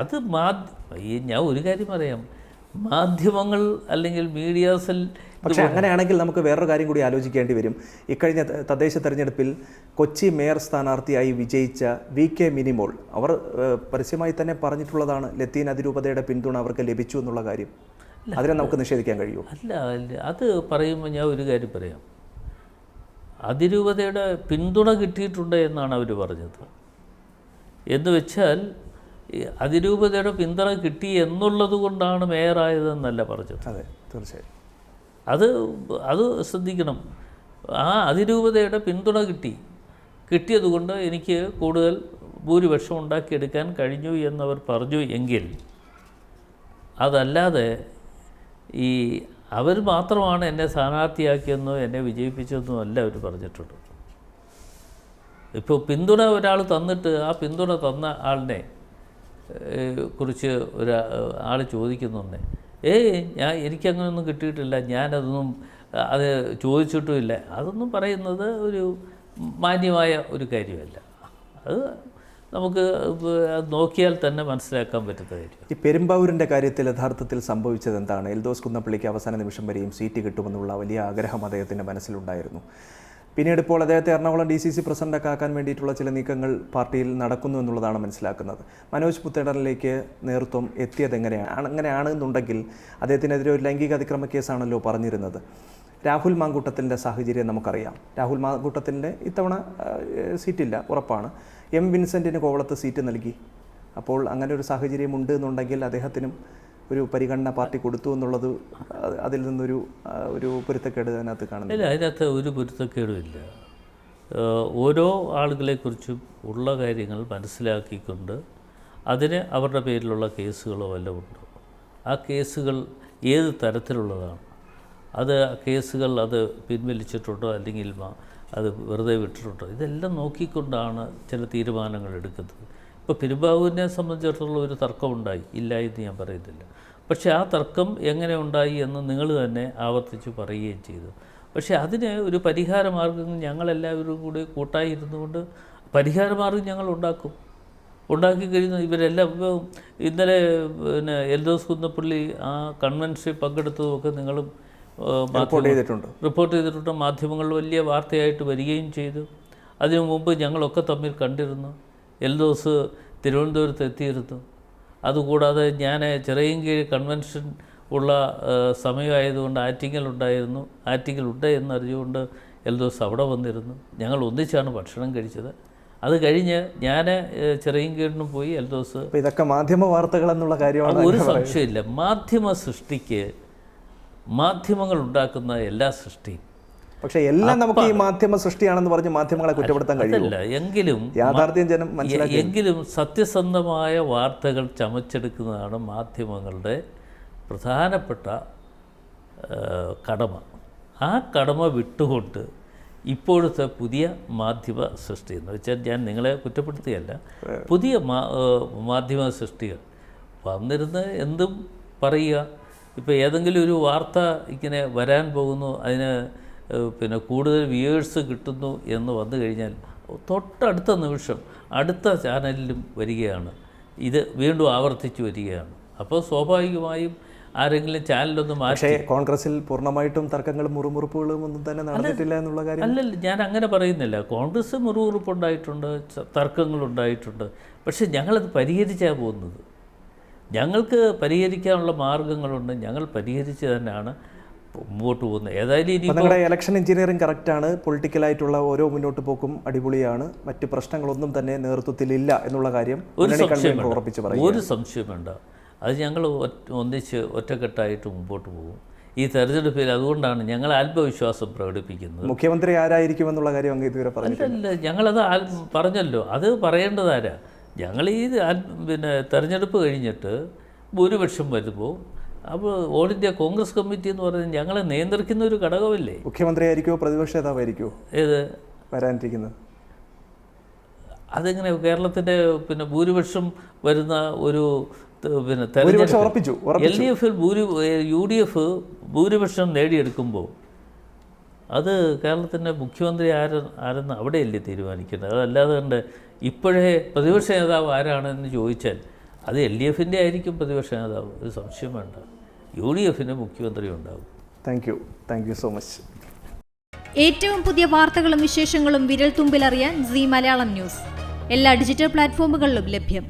അത് ഞാൻ ഒരു കാര്യം പറയാം, മാധ്യമങ്ങൾ അല്ലെങ്കിൽ മീഡിയാസിൽ. പക്ഷേ അങ്ങനെയാണെങ്കിൽ നമുക്ക് വേറൊരു കാര്യം കൂടി ആലോചിക്കേണ്ടി വരും. ഇക്കഴിഞ്ഞ തദ്ദേശ തെരഞ്ഞെടുപ്പിൽ കൊച്ചി മേയർ സ്ഥാനാർത്ഥിയായി വിജയിച്ച VK മിനിമോൾ അവർ പരസ്യമായി തന്നെ പറഞ്ഞിട്ടുള്ളതാണ് ലത്തീൻ അതിരൂപതയുടെ പിന്തുണ അവർക്ക് ലഭിച്ചു എന്നുള്ള കാര്യം. അതിനെ നമുക്ക് നിഷേധിക്കാൻ കഴിയുമോ? അല്ല, അത് പറയുമ്പോൾ ഞാൻ ഒരു കാര്യം പറയാം. അതിരൂപതയുടെ പിന്തുണ കിട്ടിയിട്ടുണ്ട് എന്നാണ് അവർ പറഞ്ഞത്. എന്ന് വെച്ചാൽ അതിരൂപതയുടെ പിന്തുണ കിട്ടി എന്നുള്ളത് കൊണ്ടാണ് മേയറായതെന്നല്ല പറഞ്ഞത്. അതെ, തീർച്ചയായും അത് ശ്രദ്ധിക്കണം. ആ അതിരൂപതയുടെ പിന്തുണ കിട്ടിയതുകൊണ്ട് എനിക്ക് കൂടുതൽ ഭൂരിപക്ഷം ഉണ്ടാക്കിയെടുക്കാൻ കഴിഞ്ഞു എന്നവർ പറഞ്ഞു എങ്കിൽ, അതല്ലാതെ ഈ അവർ മാത്രമാണ് എന്നെ സ്ഥാനാർത്ഥിയാക്കിയെന്നോ എന്നെ വിജയിപ്പിച്ചതെന്നോ അല്ല അവർ പറഞ്ഞിട്ടുണ്ട്. ഇപ്പോൾ പിന്തുണ ഒരാൾ തന്നിട്ട് ആ പിന്തുണ തന്ന ആളിനെ കുറിച്ച് ആൾ ചോദിക്കുന്നുണ്ട്, എനിക്കങ്ങനെയൊന്നും കിട്ടിയിട്ടില്ല, ഞാനതൊന്നും അത് ചോദിച്ചിട്ടുമില്ല. അതൊന്നും പറയുന്നത് ഒരു മാന്യമായ ഒരു കാര്യമല്ല. അത് നമുക്ക് നോക്കിയാൽ തന്നെ മനസ്സിലാക്കാൻ പറ്റുന്ന കാര്യം. ഈ പെരുമ്പാവൂരിൻ്റെ കാര്യത്തിൽ യഥാർത്ഥത്തിൽ സംഭവിച്ചത് എന്താണ്? എൽദോസ് കുന്നപ്പള്ളിക്ക് അവസാന നിമിഷം വരെയും സീറ്റ് കിട്ടുമെന്നുള്ള വലിയ ആഗ്രഹം അദ്ദേഹത്തിൻ്റെ മനസ്സിലുണ്ടായിരുന്നു. പിന്നീട് ഇപ്പോൾ അദ്ദേഹത്തെ എറണാകുളം DCC പ്രസിഡൻ്റൊക്കെ ആക്കാൻ വേണ്ടിയിട്ടുള്ള ചില നീക്കങ്ങൾ പാർട്ടിയിൽ നടക്കുന്നു എന്നുള്ളതാണ് മനസ്സിലാക്കുന്നത്. മനോജ് പുത്തേടനിലേക്ക് നേതൃത്വം എത്തിയത് അങ്ങനെയാണെന്നുണ്ടെങ്കിൽ അദ്ദേഹത്തിനെതിരെ ഒരു ലൈംഗിക അതിക്രമ കേസാണല്ലോ പറഞ്ഞിരുന്നത്. രാഹുൽ മാങ്കൂട്ടത്തിൻ്റെ സാഹചര്യം നമുക്കറിയാം. രാഹുൽ മാങ്കൂട്ടത്തിൻ്റെ ഇത്തവണ സീറ്റില്ല, ഉറപ്പാണ്. M വിൻസെൻറ്റിന് കോവളത്ത് സീറ്റ് നൽകി. അപ്പോൾ അങ്ങനെ ഒരു സാഹചര്യം ഉണ്ട് എന്നുണ്ടെങ്കിൽ അദ്ദേഹത്തിനും ഒരു പരിഗണന പാർട്ടി കൊടുത്തു എന്നുള്ളത് അതിൽ നിന്നൊരു പൊരുത്തക്കേട് അതിനകത്ത് കാണുന്നില്ല. ഇല്ല, അതിനകത്ത് ഒരു പൊരുത്തക്കേടുമില്ല. ഓരോ ആളുകളെക്കുറിച്ചും ഉള്ള കാര്യങ്ങൾ മനസ്സിലാക്കിക്കൊണ്ട് അതിന് അവരുടെ പേരിലുള്ള കേസുകളോ വല്ലതും ഉണ്ടോ, ആ കേസുകൾ ഏത് തരത്തിലുള്ളതാണ്, അത് കേസുകൾ അത് പിൻവലിച്ചിട്ടുണ്ടോ അല്ലെങ്കിൽ അത് വെറുതെ വിട്ടിട്ടുണ്ടോ, ഇതെല്ലാം നോക്കിക്കൊണ്ടാണ് ചില തീരുമാനങ്ങൾ എടുക്കുന്നത്. ഇപ്പോൾ പെരുമ്പാവൂരിനെ സംബന്ധിച്ചിടത്തോളം ഒരു തർക്കമുണ്ടായി, ഇല്ല എന്ന് ഞാൻ പറയുന്നില്ല. പക്ഷേ ആ തർക്കം എങ്ങനെ ഉണ്ടായി എന്ന് നിങ്ങൾ തന്നെ ആവർത്തിച്ച് പറയുകയും ചെയ്തു. പക്ഷേ അതിന് ഒരു പരിഹാരമാർഗ്ഗം ഞങ്ങളെല്ലാവരും കൂടി കൂട്ടായി ഇരുന്നുകൊണ്ട് പരിഹാരമാർഗ്ഗം ഞങ്ങൾ ഉണ്ടാക്കി കഴിഞ്ഞു. ഇവരെല്ലാം ഇന്നലെ എൽദോസ് കുന്നപ്പള്ളി ആ കൺവെൻഷനിൽ പങ്കെടുത്തതുമൊക്കെ നിങ്ങളും റിപ്പോർട്ട് ചെയ്തിട്ടുണ്ട്. മാധ്യമങ്ങൾ വലിയ വാർത്തയായിട്ട് വരികയും ചെയ്തു. അതിനു മുമ്പ് ഞങ്ങളൊക്കെ തമ്മിൽ കണ്ടിരുന്നു. എൽദോസ് തിരുവനന്തപുരത്ത് എത്തിയിരുന്നു. അതുകൂടാതെ ഞാൻ ചിറയൻകീഴ് കൺവെൻഷൻ ഉള്ള സമയമായതുകൊണ്ട് ആറ്റിങ്ങൽ ഉണ്ട് എന്നറിഞ്ഞുകൊണ്ട് എൽദോസ് അവിടെ വന്നിരുന്നു. ഞങ്ങൾ ഒന്നിച്ചാണ് ഭക്ഷണം കഴിച്ചത്. അത് കഴിഞ്ഞ് ഞാൻ ചിറയൻകീഴിനും പോയി. എൽദോസ് ഇതൊക്കെ മാധ്യമ വാർത്തകൾ എന്നുള്ള കാര്യമാണ്, ഒരു സംശയമില്ല. മാധ്യമങ്ങൾ ഉണ്ടാക്കുന്ന എല്ലാ സൃഷ്ടിയും പക്ഷേ എല്ലാം നമുക്ക് ഈ മാധ്യമ സൃഷ്ടിയാണെന്ന് പറഞ്ഞ് മാധ്യമങ്ങളെ കുറ്റപ്പെടുത്താൻ കഴിയില്ല. അതല്ല, എങ്കിലും യാഥാർത്ഥ്യം ജനം മനസ്സിലാക്കി. എങ്കിലും സത്യസന്ധമായ വാർത്തകൾ ചമച്ചെടുക്കുന്നതാണ് മാധ്യമങ്ങളുടെ പ്രധാനപ്പെട്ട കടമ. ആ കടമ വിട്ടുകൊണ്ട് ഇപ്പോഴത്തെ പുതിയ മാധ്യമ സൃഷ്ടി എന്ന് വെച്ചാൽ ഞാൻ നിങ്ങളെ കുറ്റപ്പെടുത്തുകയല്ല, പുതിയ മാധ്യമ സൃഷ്ടികൾ വന്നിരുന്ന് എന്തും പറയുക. ഇപ്പോൾ ഏതെങ്കിലും ഒരു വാർത്ത ഇങ്ങനെ വരാൻ പോകുന്നു, അതിന് പിന്നെ കൂടുതൽ വ്യൂവേഴ്സ് കിട്ടുന്നു എന്ന് വന്നു കഴിഞ്ഞാൽ തൊട്ടടുത്ത നിമിഷം അടുത്ത ചാനലിലും വരികയാണ്, ഇത് വീണ്ടും ആവർത്തിച്ച് വരികയാണ്. അപ്പോൾ സ്വാഭാവികമായും ആരെങ്കിലും ചാനലൊന്നും പക്ഷേ കോൺഗ്രസിൽ പൂർണ്ണമായിട്ടും തർക്കങ്ങളും മുറുമുറുപ്പുകളും ഒന്നും തന്നെ നടന്നിട്ടില്ല എന്നുള്ള കാര്യം അല്ലല്ല, ഞാൻ അങ്ങനെ പറയുന്നില്ല. കോൺഗ്രസ് മുറുമുറുപ്പുണ്ടായിട്ടുണ്ട്, തർക്കങ്ങളുണ്ടായിട്ടുണ്ട്. പക്ഷേ ഞങ്ങളത് പരിഹരിച്ചാണ് പോകുന്നത്. ഞങ്ങൾക്ക് പരിഹരിക്കാനുള്ള മാർഗങ്ങളുണ്ട്, ഞങ്ങൾ പരിഹരിച്ച് തന്നെയാണ് മുമ്പോട്ട് പോകുന്നത്. ഏതായാലും ഇനി നിങ്ങളുടെ ഇലക്ഷൻ എഞ്ചിനീയറിംഗ് കറക്റ്റാണ്, പൊളിറ്റിക്കലായിട്ടുള്ള ഓരോ മുന്നോട്ട് പോക്കും അടിപൊളിയാണ്, മറ്റ് പ്രശ്നങ്ങളൊന്നും തന്നെ നേതൃത്വത്തിലില്ല എന്നുള്ള കാര്യം ഉറപ്പിച്ച് പറയും. ഒരു സംശയം വേണ്ട, അത് ഞങ്ങൾ ഒന്നിച്ച് ഒറ്റക്കെട്ടായിട്ട് മുമ്പോട്ട് പോകും ഈ തെരഞ്ഞെടുപ്പിൽ. അതുകൊണ്ടാണ് ഞങ്ങൾ ആത്മവിശ്വാസം പ്രകടിപ്പിക്കുന്നത്. മുഖ്യമന്ത്രി ആരായിരിക്കുമെന്നുള്ള കാര്യം അങ്ങ് ഇതുവരെ പറഞ്ഞില്ല. ഞങ്ങളത് പറഞ്ഞല്ലോ, അത് പറയേണ്ടതാരാ. ഞങ്ങൾ ഈ പിന്നെ തെരഞ്ഞെടുപ്പ് കഴിഞ്ഞിട്ട് ഭൂരിപക്ഷം വരുമ്പോൾ അപ്പോൾ ഓൾ ഇന്ത്യ കോൺഗ്രസ് കമ്മിറ്റി എന്ന് പറയുന്നത് ഞങ്ങളെ നിയന്ത്രിക്കുന്ന ഒരു ഘടകമല്ലേ. മുഖ്യമന്ത്രി ആയിരിക്കുമോ പ്രതിപക്ഷ നേതാവായിരിക്കുമോ ഏത് വരാനിരിക്കുന്നത്? അതെങ്ങനെ കേരളത്തിൻ്റെ പിന്നെ ഭൂരിപക്ഷം വരുന്ന ഒരു പിന്നെ ഉറപ്പിച്ചു LDF UDF ഭൂരിപക്ഷം നേടിയെടുക്കുമ്പോൾ അത് കേരളത്തിൻ്റെ മുഖ്യമന്ത്രി ആരെന്ന് അവിടെയല്ലേ തീരുമാനിക്കുന്നത്. അതല്ലാതെ കണ്ട് ഇപ്പോഴേ പ്രതിപക്ഷ നേതാവ് ആരാണെന്ന് ചോദിച്ചാൽ അത് LDFൻ്റെ ആയിരിക്കും പ്രതിപക്ഷ നേതാവ്, ഒരു സംശയം വേണ്ട. UDFൻ്റെ മുഖ്യമന്ത്രി ഉണ്ടാകും. Thank you so much. ഏറ്റവും പുതിയ വാർത്തകളും വിശേഷങ്ങളും വിരൽ തുമ്പിലറിയാൻ സീ മലയാളം ന്യൂസ് എല്ലാ ഡിജിറ്റൽ പ്ലാറ്റ്ഫോമുകളിലും ലഭ്യം.